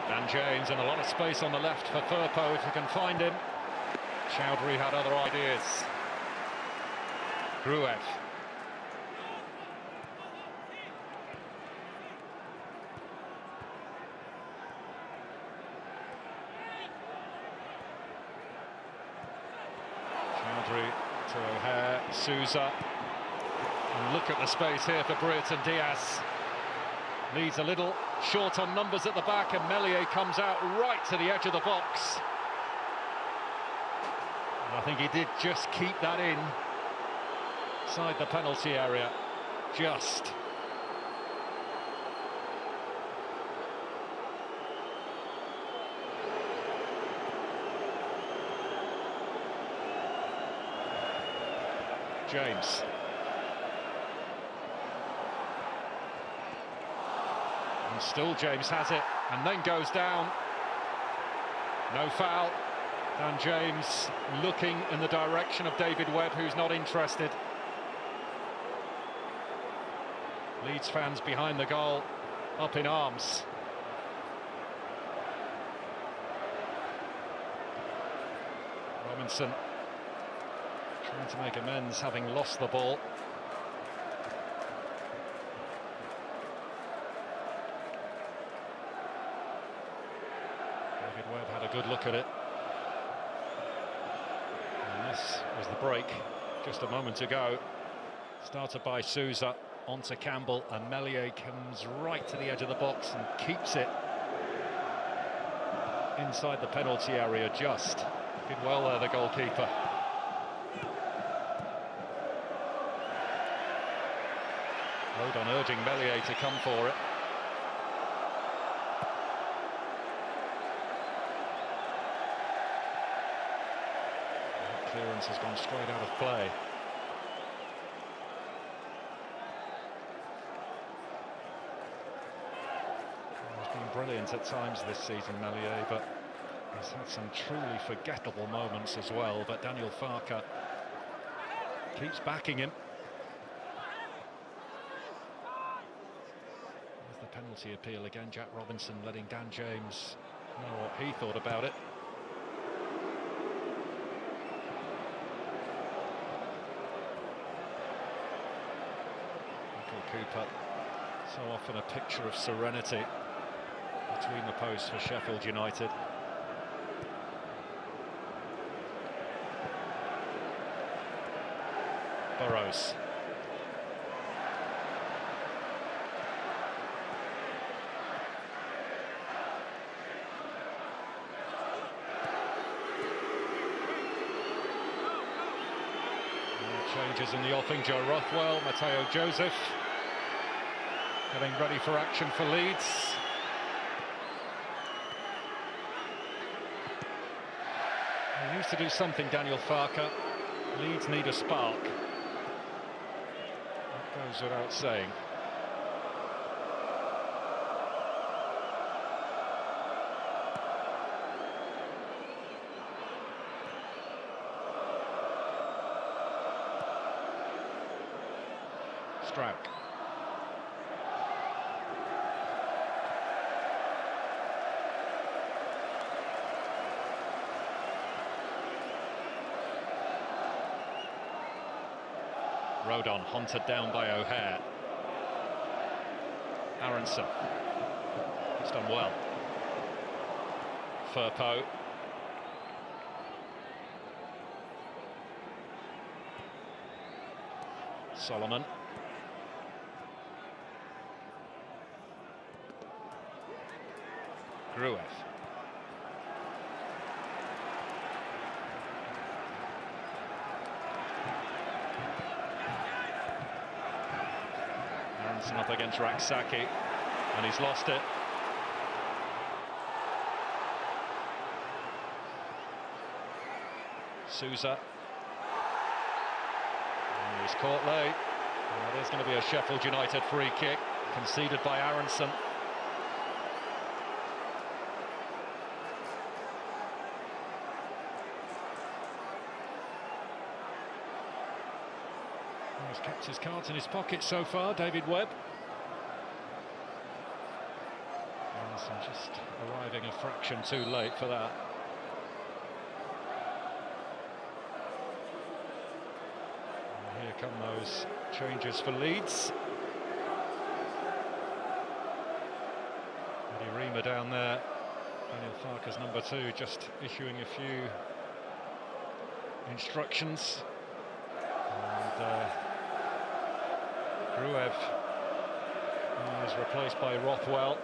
Dan James, and a lot of space on the left for Firpo if he can find him. Chowdhury had other ideas. Gruev. Chowdhury to O'Hare, Sousa. And look at the space here for Britt and Diaz. Leeds a little short on numbers at the back, and Meslier comes out right to the edge of the box. And I think he did just keep that in inside the penalty area. Just. James. And still James has it, and then goes down. No foul. Dan James looking in the direction of David Webb, who's not interested. Leeds fans behind the goal, up in arms. Robinson trying to make amends, having lost the ball. David Webb had a good look at it. And this was the break just a moment ago. Started by Sousa onto Campbell, and Meslier comes right to the edge of the box and keeps it inside the penalty area just. Did well there, the goalkeeper. Rodon urging Meslier to come for it. That clearance has gone straight out of play. He's been brilliant at times this season, Meslier, but he's had some truly forgettable moments as well. But Daniel Farke keeps backing him. There's the penalty appeal again. Jack Robinson letting Dan James know what he thought about it. Michael Cooper, so often a picture of serenity between the posts for Sheffield United. Burrows. Changes in the offing. Joe Rothwell, Mateo Joseph getting ready for action for Leeds. He needs to do something, Daniel Farke. Leeds need a spark. That goes without saying. Strack. Rodon hunted down by O'Hare. Aronson. He's done well. Firpo. Solomon. Gruev. Aronson up against Raksaki, and he's lost it. Sousa. And he's caught late. Well, there's going to be a Sheffield United free kick, conceded by Aronson. He's kept his cards in his pocket so far, David Webb. Aronson just arriving a fraction too late for that. And here come those changes for Leeds. Eddie Reamer down there. Daniel Farke's number 2, just issuing a few instructions. And Gruev is replaced by Rothwell.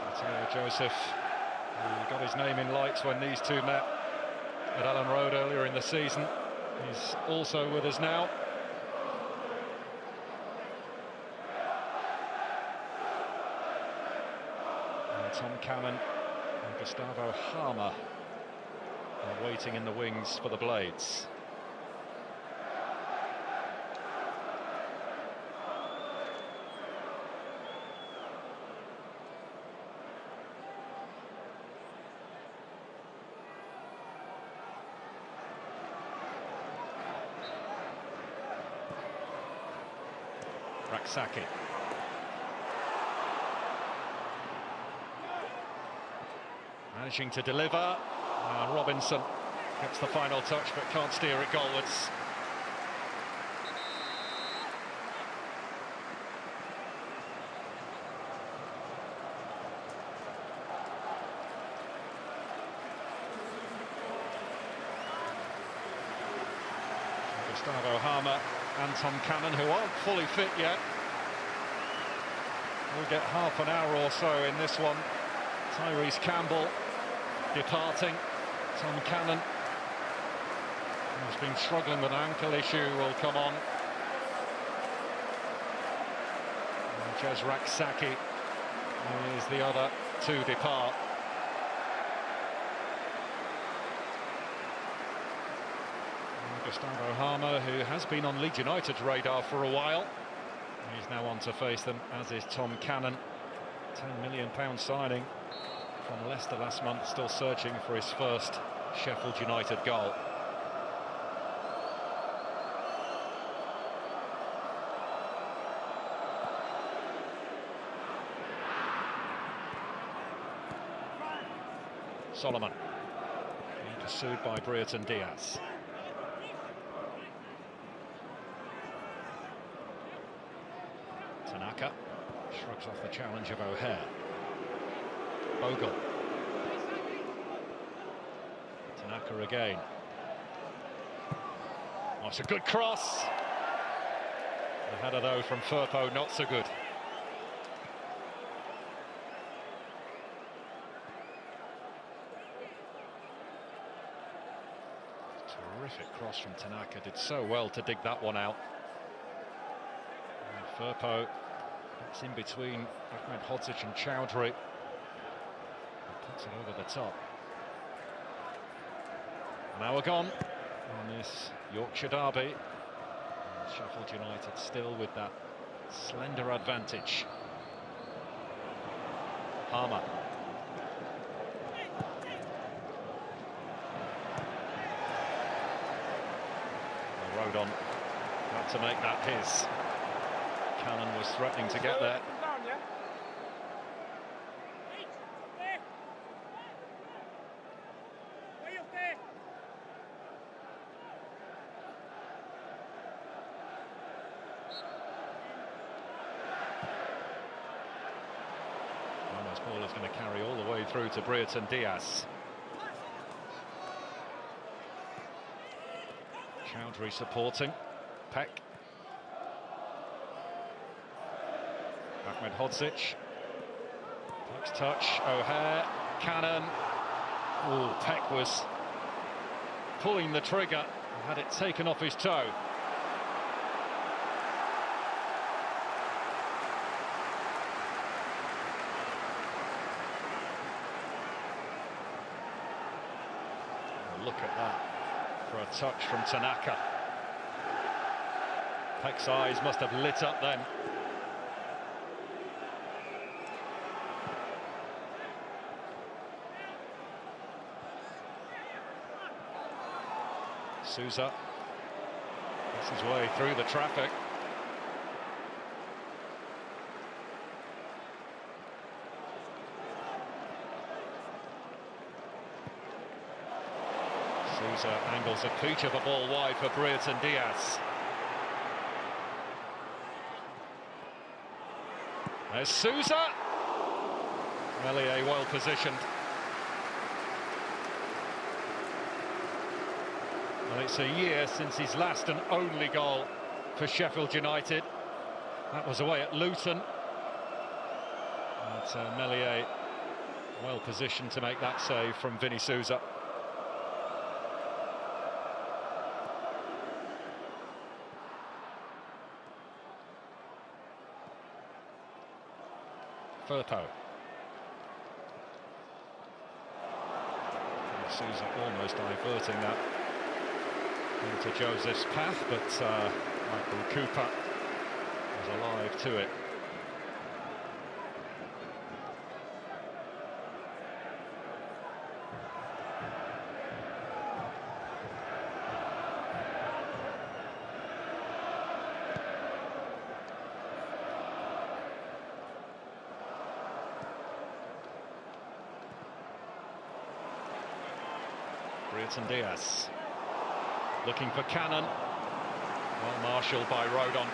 Mateo Joseph, who got his name in lights when these two met at Ellen Road earlier in the season. He's also with us now. And Tom Cannon and Gustavo Harmer are waiting in the wings for the Blades. Raksaki. Managing to deliver. Robinson gets the final touch but can't steer it goalwards. Gustavo Harmer and Tom Cannon, who aren't fully fit yet. We'll get half an hour or so in this one. Tyrese Campbell departing. Tom Cannon, who's been struggling with an ankle issue, will come on. And Jez Raksaki is the other to depart. And Gustavo Harmer, who has been on Leeds United's radar for a while, he's now on to face them, as is Tom Cannon. £10 million signing from Leicester last month, still searching for his first Sheffield United goal. Solomon, being pursued by Brereton Diaz. Tanaka shrugs off the challenge of O'Hare. Bogle. Tanaka again. Oh, it's a good cross. The header, though, from Firpo, not so good. Terrific cross from Tanaka, did so well to dig that one out. And Firpo, it's in between Ahmed Hodzic and Chowdhury. Puts it over the top. An hour gone on this Yorkshire derby. And Sheffield United still with that slender advantage. Harmer. Rodon had to make that his. Cannon was threatening to get there. Ramos' ball is going to carry all the way through to Brereton Diaz. Chowdhury supporting. Peck. Ahmed Hodzic. Peck's touch. O'Hare. Cannon. Oh, Peck was pulling the trigger and had it taken off his toe. Oh, look at that. For a touch from Tanaka. Peck's eyes must have lit up then. Sousa gets his way through the traffic. Sousa angles a peach of a ball wide for Brereton Diaz. There's Sousa. Meslier well positioned. Well, it's a year since his last and only goal for Sheffield United. That was away at Luton. But Meslier well positioned to make that save from Vinny Sousa. Firpo. Sousa almost diverting that into Joseph's path, but Michael Cooper was alive to it. Brereton Diaz looking for Cannon, well marshalled by Rodon.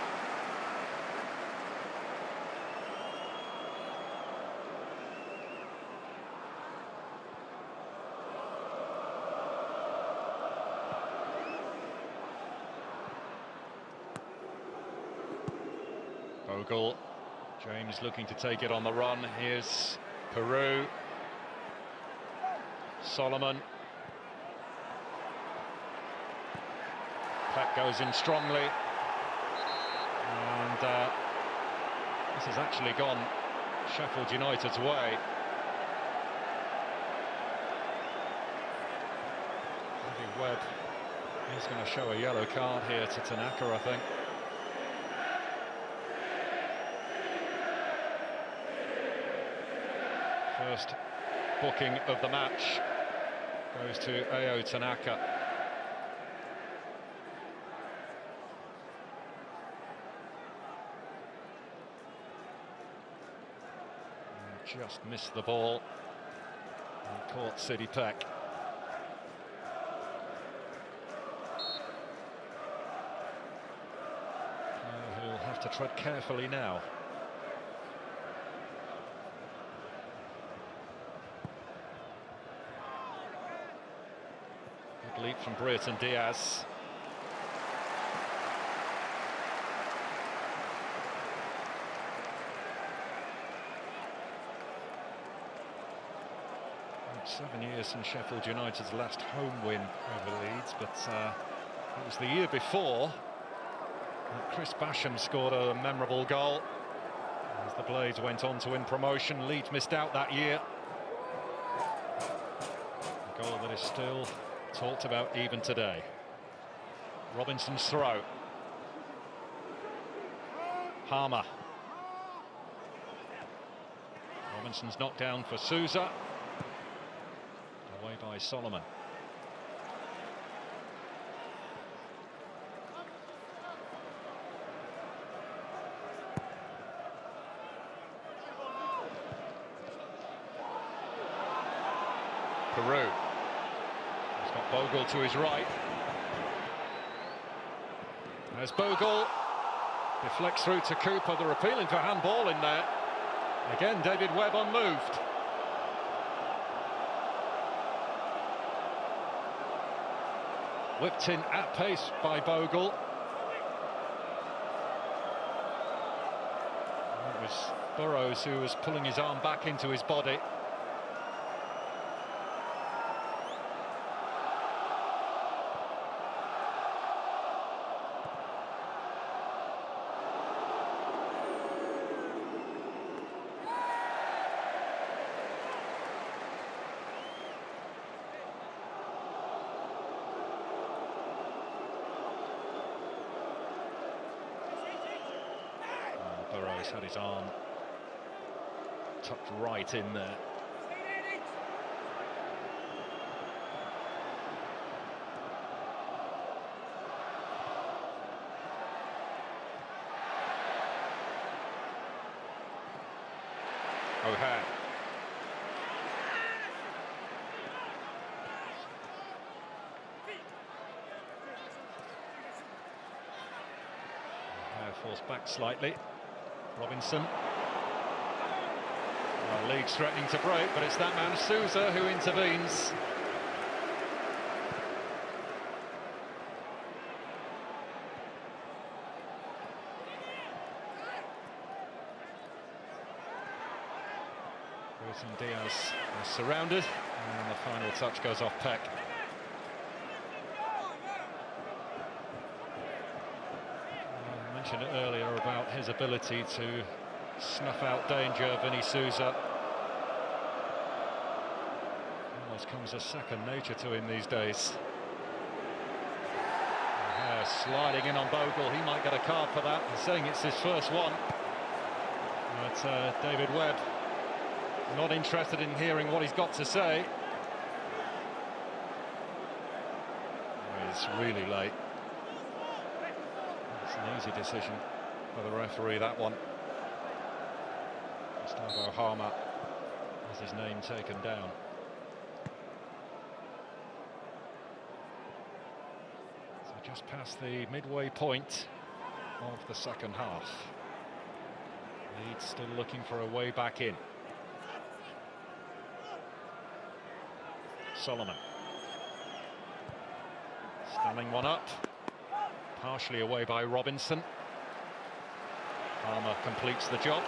Bogle. James looking to take it on the run. Here's Peru. Solomon. Peck goes in strongly. And this has actually gone Sheffield United's way. Maybe Webb is going to show a yellow card here to Tanaka, I think. First booking of the match goes to Ao Tanaka. And just missed the ball and caught City Peck. He'll have to tread carefully now. Leap from Brereton Diaz. It's 7 years since Sheffield United's last home win over Leeds, but it was the year before that Chris Basham scored a memorable goal as the Blades went on to win promotion. Leeds missed out that year. A goal that is still talked about even today. Robinson's throw. Harmer. Robinson's knocked down for Souza. Away by Solomon. Peru. Bogle to his right. There's Bogle. Deflects through to Cooper. They're appealing for handball in there. Again, David Webb unmoved. Whipped in at pace by Bogle. It was Burrows who was pulling his arm back into his body. Burrows had his arm tucked right in there. O'Hare. O'Hare forced back slightly. Robinson. Well, Leeds threatening to break, but it's that man Souza who intervenes. Brereton Diaz is surrounded, and the final touch goes off Peck. I mentioned it earlier about his ability to snuff out danger. Vinny Souza almost comes as second nature to him these days. Sliding in on Bogle, he might get a card for that. He's saying it's his first one. But David Webb not interested in hearing what he's got to say. It's really late. It's an easy decision for the referee, that one. Gustavo Harmer has his name taken down. So just past the midway point of the second half. Leeds still looking for a way back in. Solomon. Standing one up. Partially away by Robinson. Palmer completes the job.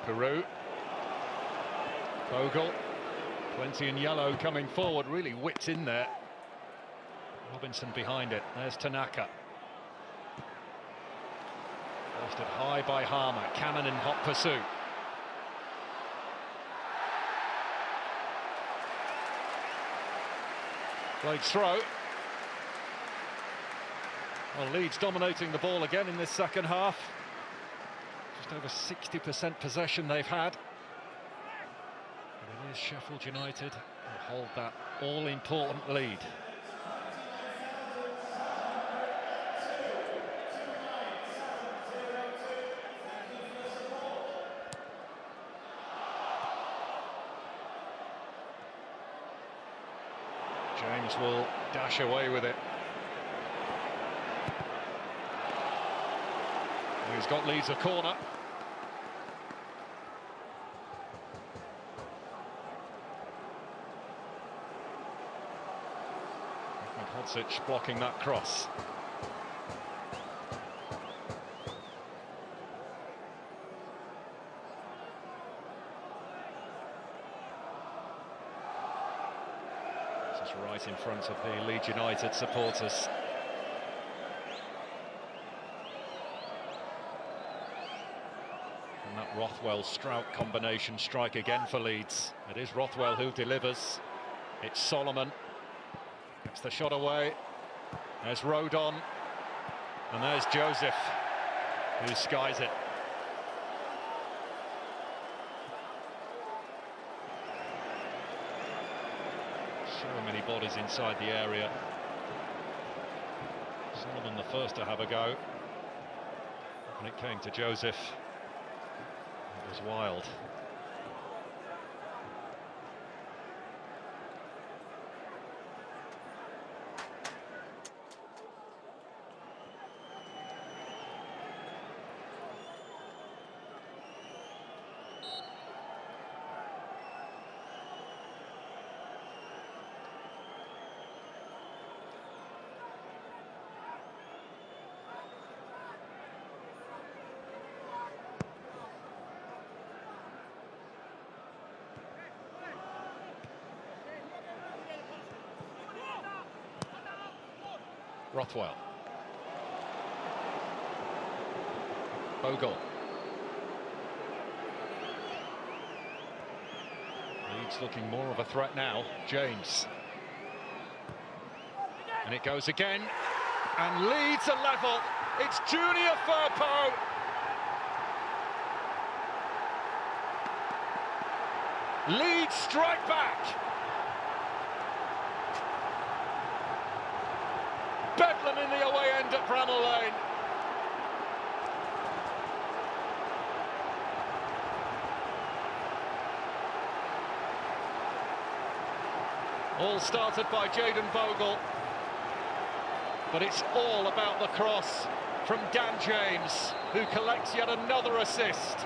Peru. Bogle. Plenty in yellow coming forward, really whipped in there. Robinson behind it. There's Tanaka. Posted high by Harmer. Cannon in hot pursuit. Played throw. Well, Leeds dominating the ball again in this second half. Just over 60% possession they've had. But it is Sheffield United who hold that all-important lead. James will dash away with it. He's got Leeds a corner. Hodzic blocking that cross. This is right in front of the Leeds United supporters. And that Rothwell-Strout combination strike again for Leeds. It is Rothwell who delivers. It's Solomon. Gets the shot away. There's Rodon. And there's Joseph, who skies it. So many bodies inside the area. Solomon the first to have a go. When it came to Joseph, it was wild. Rothwell. Bogle. Leeds looking more of a threat now. James. And it goes again. And Leeds are level. It's Junior Firpo. Leeds strike back. Bedlam in the away end at Bramall Lane. All started by Jayden Bogle, but it's all about the cross from Dan James, who collects yet another assist.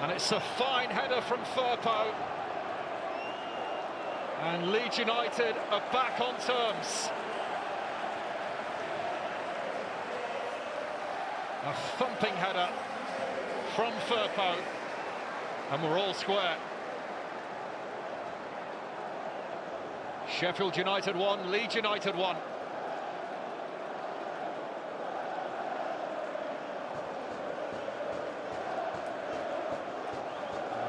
And it's a fine header from Firpo. And Leeds United are back on terms. A thumping header from Firpo, and we're all square. Sheffield United 1, Leeds United 1.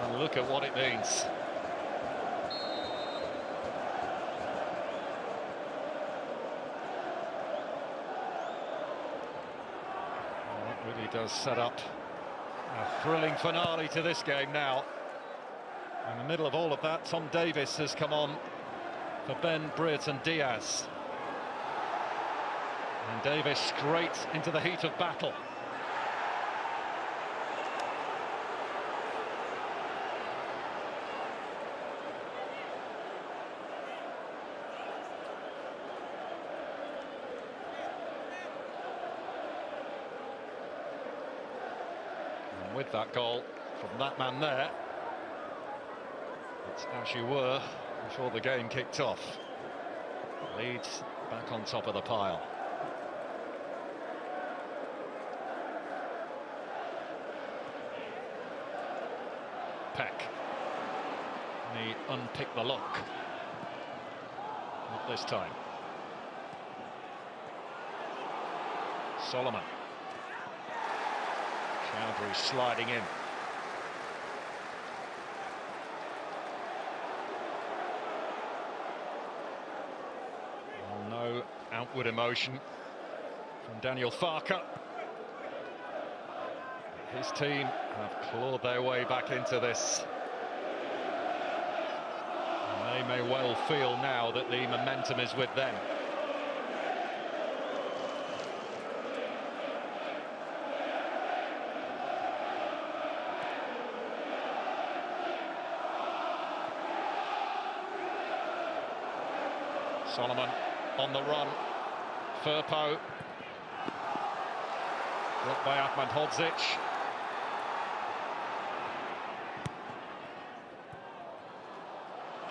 And look at what it means. Really does set up a thrilling finale to this game now. In the middle of all of that, Tom Davis has come on for Ben Brereton Diaz. And Davis straight into the heat of battle. with that goal from that man there. But as you were before the game kicked off, Leeds back on top of the pile. Peck. And he unpicked the lock. Not this time. Solomon. Chowdhury sliding in. Well, no outward emotion from Daniel Farke. His team have clawed their way back into this. And they may well feel now that the momentum is with them. Solomon on the run. Firpo. Blocked by Ahmedhodzic.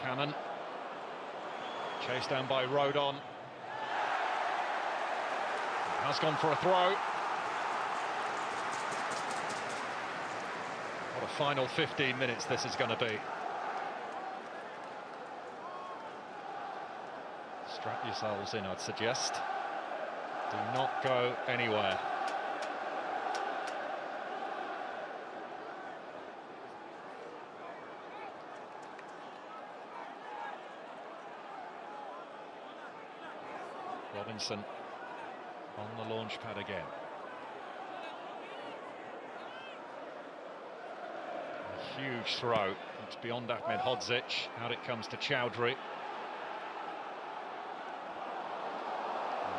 Cannon. Chased down by Rodon. Has gone for a throw. What a final 15 minutes this is going to be. Strap yourselves in, I'd suggest. Do not go anywhere. Robinson on the launch pad again. A huge throw. It's beyond Ahmedhodzic. Out it comes to Chowdhury.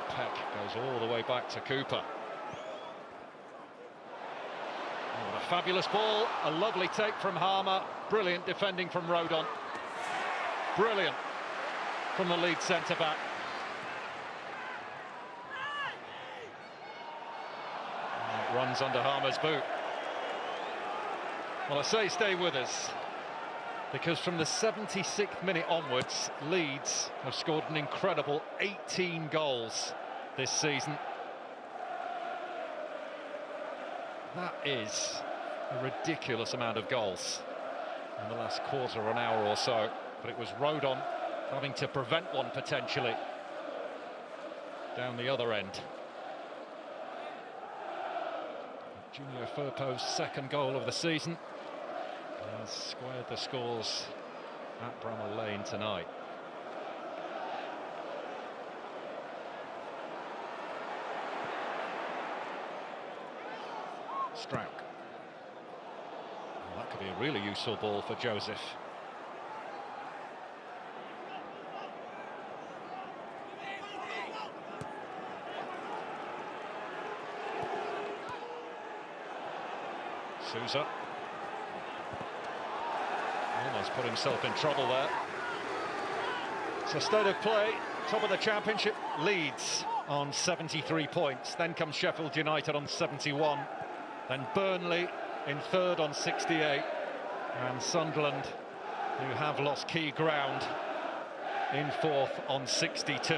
Peck goes all the way back to Cooper. Oh, what a fabulous ball. A lovely take from Harmer. Brilliant defending from Rodon. Brilliant from the Leeds centre-back. It runs under Harmer's boot. Well, I say stay with us, because from the 76th minute onwards, Leeds have scored an incredible 18 goals this season. That is a ridiculous amount of goals in the last quarter of an hour or so. But it was Rodon having to prevent one potentially down the other end. Junior Firpo's second goal of the season has squared the scores at Bramall Lane tonight. Strauch. Well, that could be a really useful ball for Joseph. Sousa. Almost put himself in trouble there. So state of play, top of the championship, Leeds on 73 points. Then comes Sheffield United on 71. Then Burnley in third on 68. And Sunderland, who have lost key ground, in fourth on 62.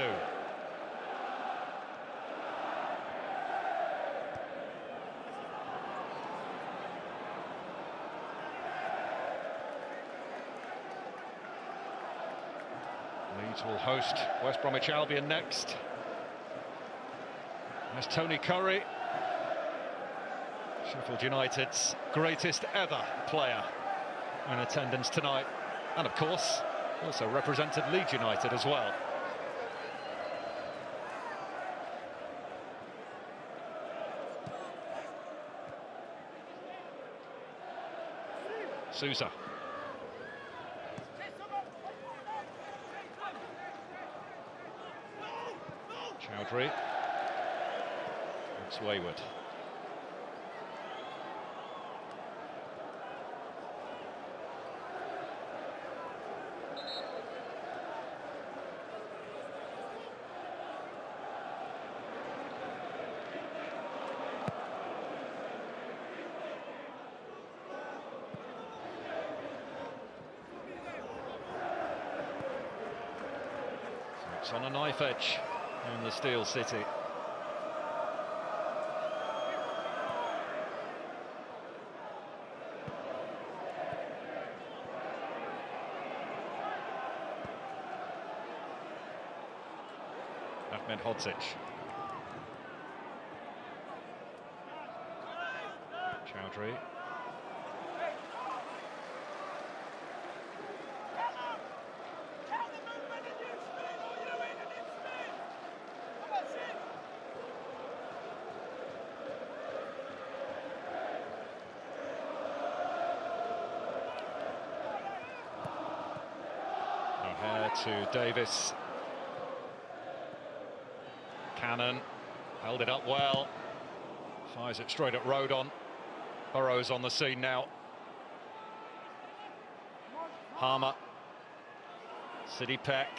Leeds will host West Bromwich Albion next. There's Tony Curry, Sheffield United's greatest ever player, in attendance tonight, and of course also represented Leeds United as well. Sousa. Chowdhury. It's wayward. It's on a knife edge in the Steel City. Hodzic. Chowdhury. O'Hare to Davis. Cannon held it up well, fires it straight at Rodon. Burrows on the scene now. Harmer, City Peck.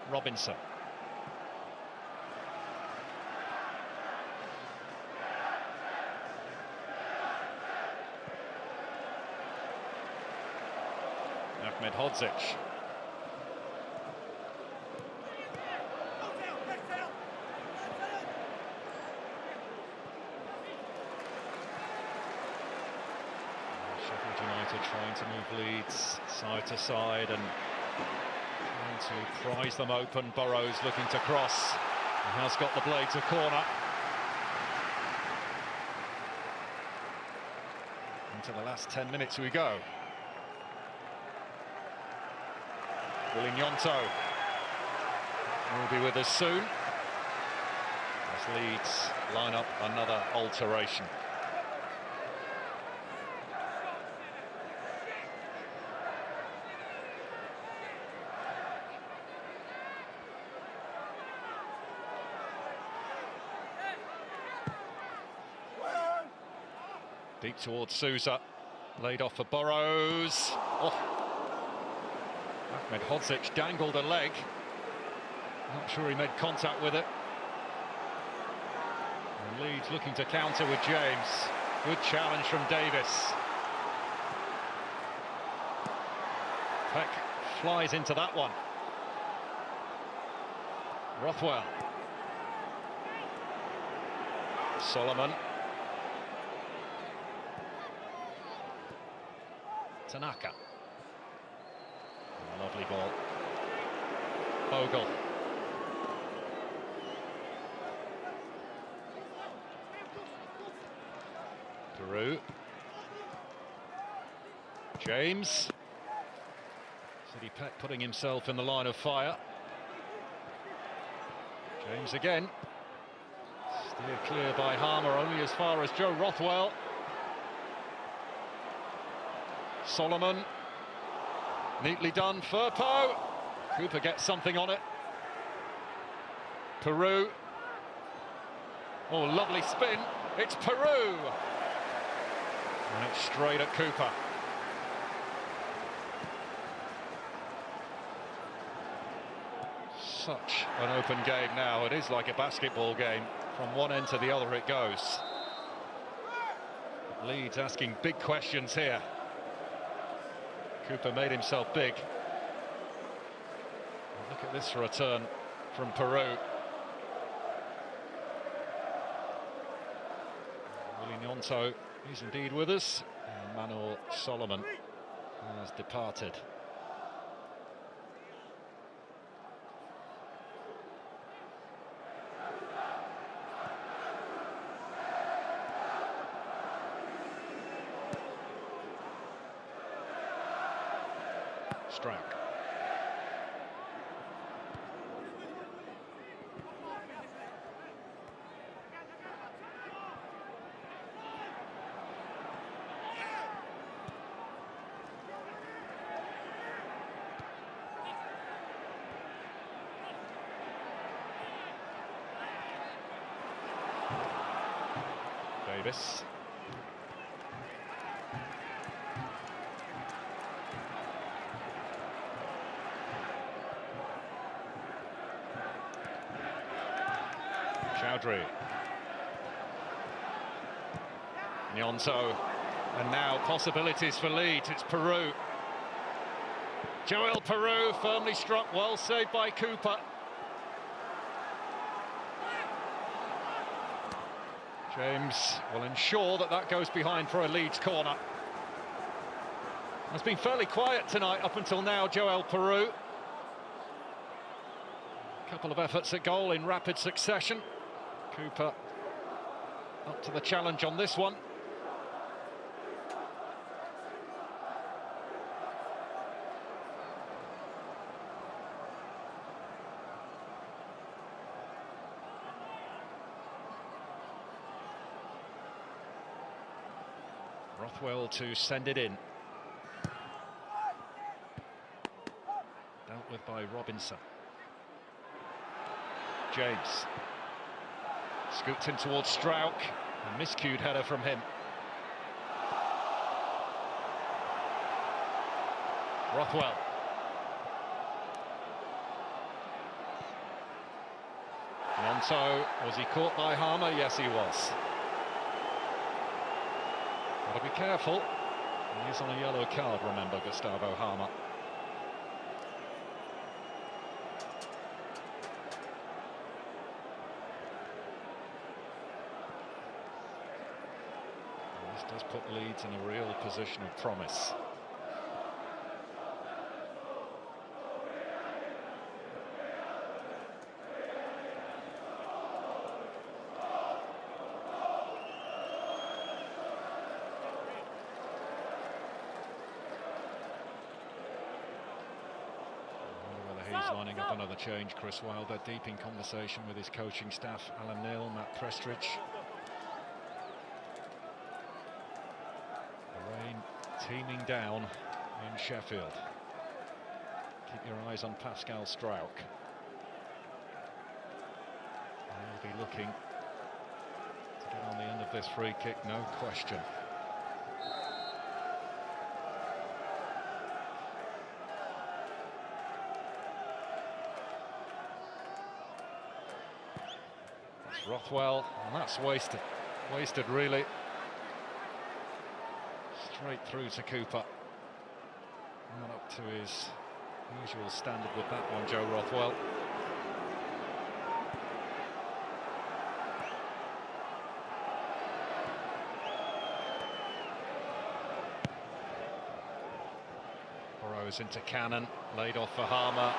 Robinson. Hodzic. Sheffield United trying to move Leeds side to side and trying to prise them open. Burrows looking to cross. He has got the blade to corner. Into the last 10 minutes we go. Nyonto will be with us soon as Leeds line up another alteration. Deep towards Sousa, laid off for Burrows. Oh. Hodzic dangled a leg. Not sure he made contact with it. And Leeds looking to counter with James. Good challenge from Davis. Peck flies into that one. Rothwell. Solomon. Tanaka. Lovely ball. Bogle. Peru. James. City Peck putting himself in the line of fire. James again. Steered clear by Harmer, only as far as Joe Rothwell. Solomon. Neatly done, Firpo. Cooper gets something on it. Peru. Oh, lovely spin. It's Peru. And it's straight at Cooper. Such an open game now. It is like a basketball game. From one end to the other it goes. Leeds asking big questions here. Cooper made himself big. Look at this return from Peru. Nyonto is indeed with us, and Manuel Solomon has departed. Strack. Davis. Chowdhury. Nyonto, and now possibilities for Leeds. It's Peru. Joel Peru firmly struck, well saved by Cooper. James will ensure that that goes behind for a Leeds corner. It's been fairly quiet tonight up until now, Joel Peru. A couple of efforts at goal in rapid succession. Cooper up to the challenge on this one. Rothwell to send it in. Dealt with by Robinson. James scoots in towards Strauch. A miscued header from him. Rothwell. Nyonto, was he caught by Harmer? Yes, he was. Got to be careful. He's on a yellow card, remember, Gustavo Harmer. And this does put Leeds in a real position of promise. Lining up another change. Chris Wilder deep in conversation with his coaching staff, Alan Neil, Matt Prestridge. The rain teeming down in Sheffield. Keep your eyes on Pascal Strauch. He'll be looking to get on the end of this free kick, no question. Rothwell, and that's wasted really. Straight through to Cooper. Not up to his usual standard with that one, Joe Rothwell. Burrows into Cannon, laid off for Harmer.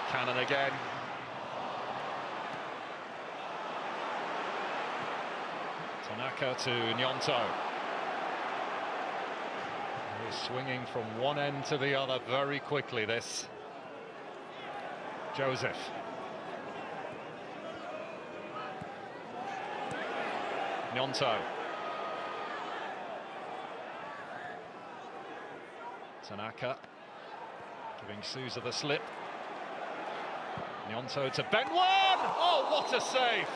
Cannon again. Tanaka to Nyonto. He's swinging from one end to the other very quickly, this. Joseph. Nyonto. Tanaka giving Sousa the slip. Nyonto to Ben. Oh, what a save!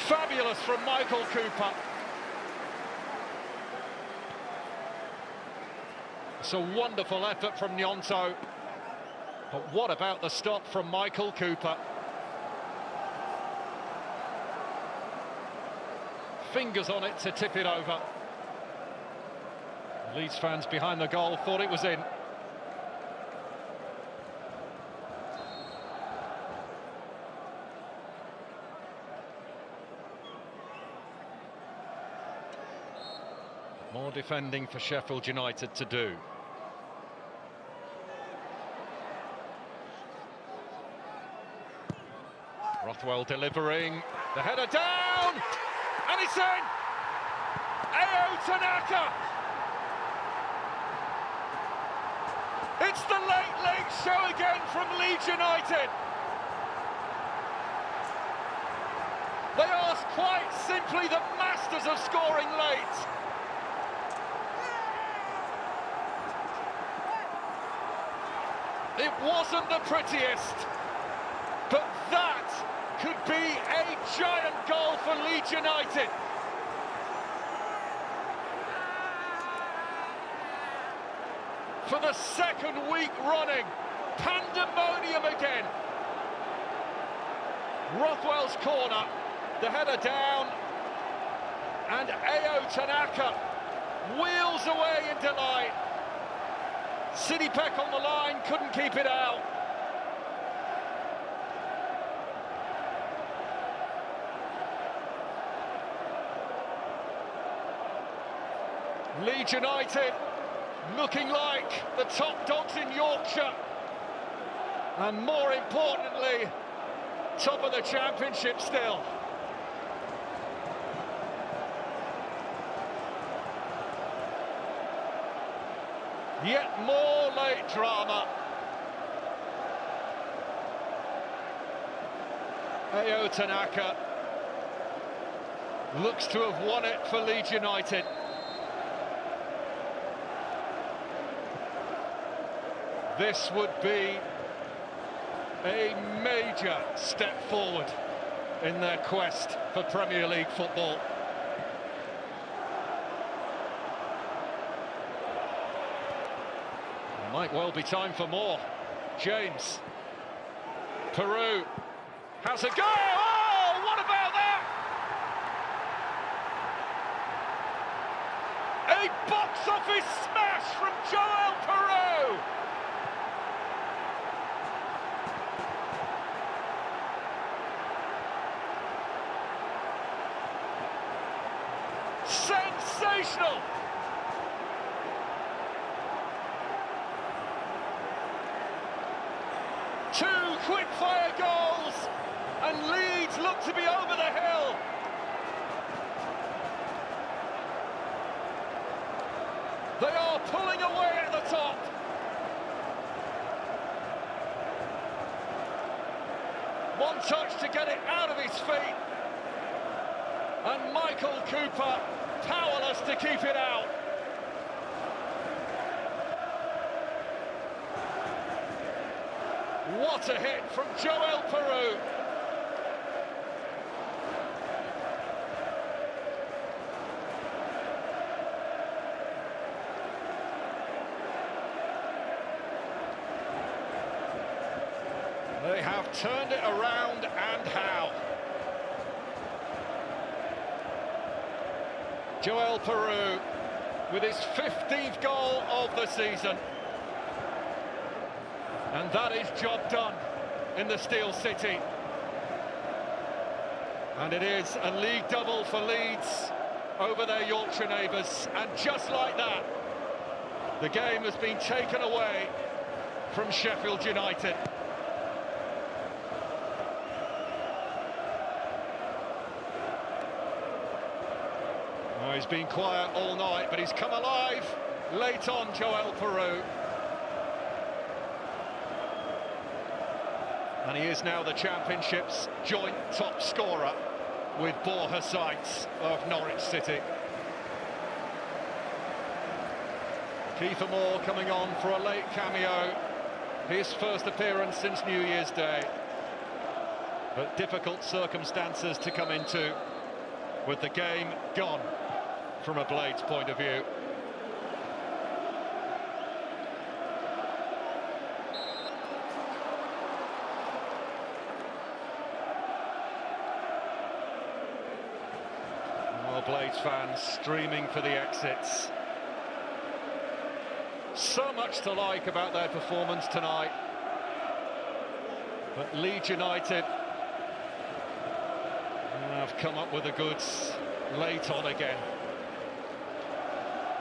Fabulous from Michael Cooper. It's a wonderful effort from Nyonto. But what about the stop from Michael Cooper? Fingers on it to tip it over. Leeds fans behind the goal thought it was in. More defending for Sheffield United to do. Rothwell delivering, the header down, and it's in! Ao Tanaka! It's the late show again from Leeds United. They are quite simply the masters of scoring late. It wasn't the prettiest, but that could be a giant goal for Leeds United. For the second week running, pandemonium again. Rothwell's corner, the header down, And Tanaka wheels away in delight. City Peck on the line, couldn't keep it out. Leeds United looking like the top dogs in Yorkshire, and more importantly, top of the Championship still. Yet more late drama. Tanaka looks to have won it for Leeds United. This would be a major step forward in their quest for Premier League football. Might well be time for more. James. Peru has a go! Oh, what about that? A box office smash from Joel Peru! Sensational! Two quick-fire goals, and Leeds look to be over the hill. They are pulling away at the top. One touch to get it out of his feet. And Michael Cooper powerless to keep it out. What a hit from Joel Peru. They have turned it around, and how. Joel Peru with his 15th goal of the season. And that is job done in the Steel City. And it is a league double for Leeds over their Yorkshire neighbours. And just like that, the game has been taken away from Sheffield United. Oh, he's been quiet all night, but he's come alive late on, Joel Peru. And he is now the Championship's joint top scorer with Borja Seitz of Norwich City. Kiefer Moore coming on for a late cameo. His first appearance since New Year's Day. But difficult circumstances to come into, with the game gone from a Blades point of view. Blades fans streaming for the exits. So much to like about their performance tonight. But Leeds United have come up with the goods late on again.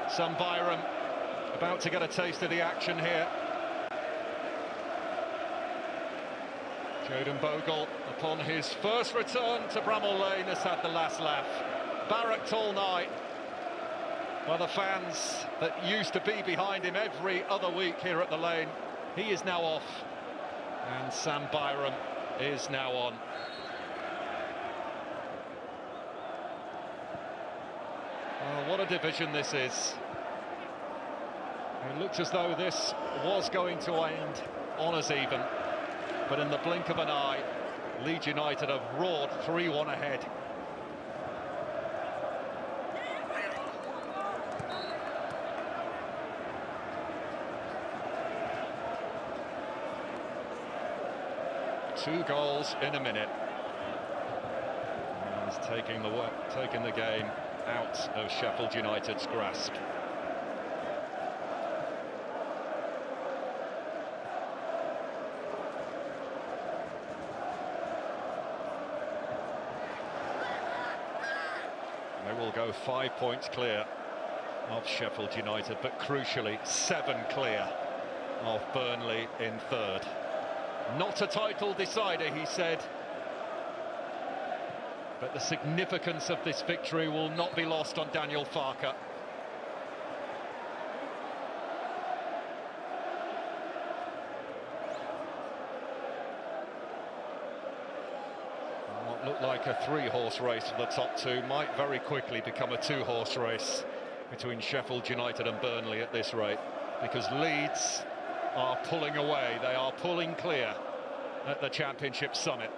Sam Byram about to get a taste of the action here. Joden Bogle, upon his first return to Bramall Lane, has had the last laugh. Barracked all night by the fans that used to be behind him every other week here at the Lane. He is now off, and Sam Byram is now on. Oh, what a division this is. It looked as though this was going to end on us even, but in the blink of an eye, Leeds United have roared 3-1 ahead. Two goals in a minute. He's taking the game out of Sheffield United's grasp. They will go 5 points clear of Sheffield United, but crucially 7 clear of Burnley in third. Not a title decider, he said, but the significance of this victory will not be lost on Daniel Farke. What looked like a 3-horse race for the top two might very quickly become a 2-horse race between Sheffield United and Burnley at this rate, because Leeds are pulling away. They are pulling clear at the Championship summit.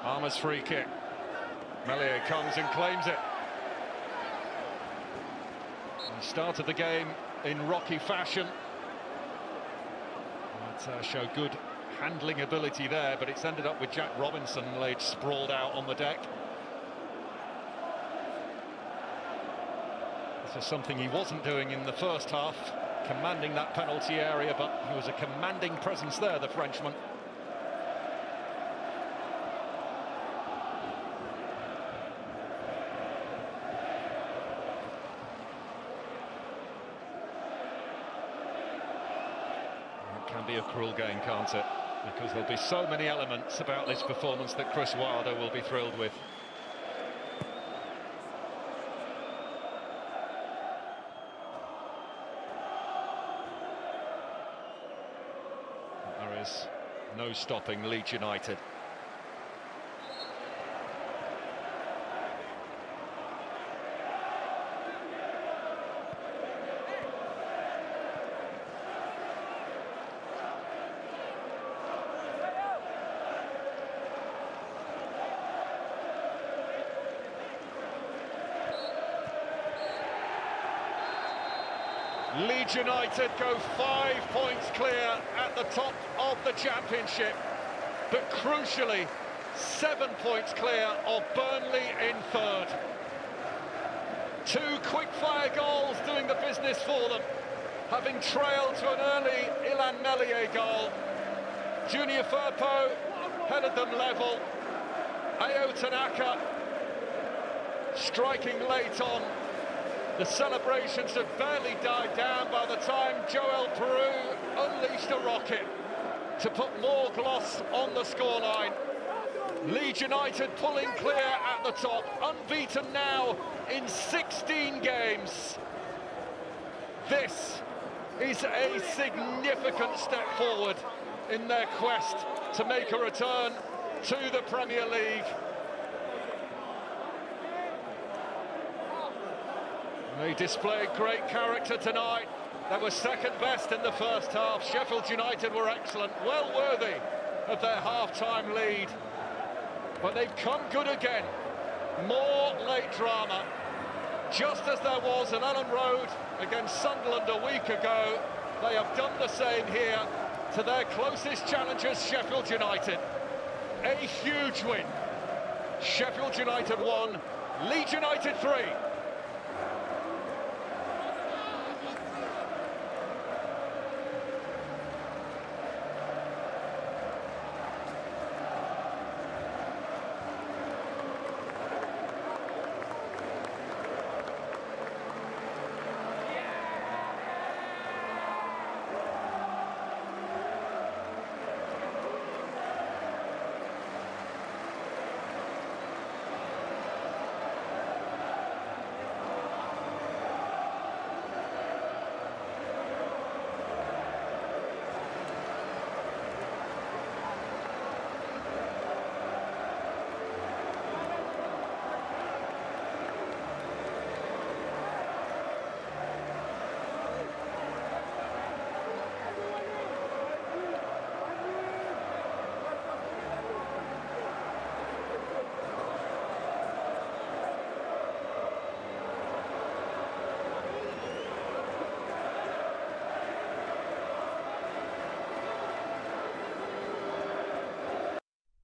Armour's free kick. Meslier comes and claims it. He started the game in rocky fashion. Showed good handling ability there, but it's ended up with Jack Robinson laid sprawled out on the deck. This is something he wasn't doing in the first half, commanding that penalty area, but he was a commanding presence there, the Frenchman. Can be a cruel game, can't it? Because there'll be so many elements about this performance that Chris Wilder will be thrilled with. There is no stopping Leeds United. Leeds United go 5 points clear at the top of the Championship, but crucially 7 points clear of Burnley in third. 2 quick-fire goals doing the business for them, having trailed to an early Illan Meslier goal. Junior Firpo headed them level. Ayo Tanaka striking late on. The celebrations had barely died down by the time Joel Peru unleashed a rocket to put more gloss on the scoreline. Leeds United pulling clear at the top, unbeaten now in 16 games. This is a significant step forward in their quest to make a return to the Premier League. They displayed great character tonight. They were second best in the first half. Sheffield United were excellent, well worthy of their half-time lead. But they've come good again. More late drama. Just as there was at Ellen Road against Sunderland a week ago, they have done the same here to their closest challengers, Sheffield United. A huge win. Sheffield United 1, Leeds United 3.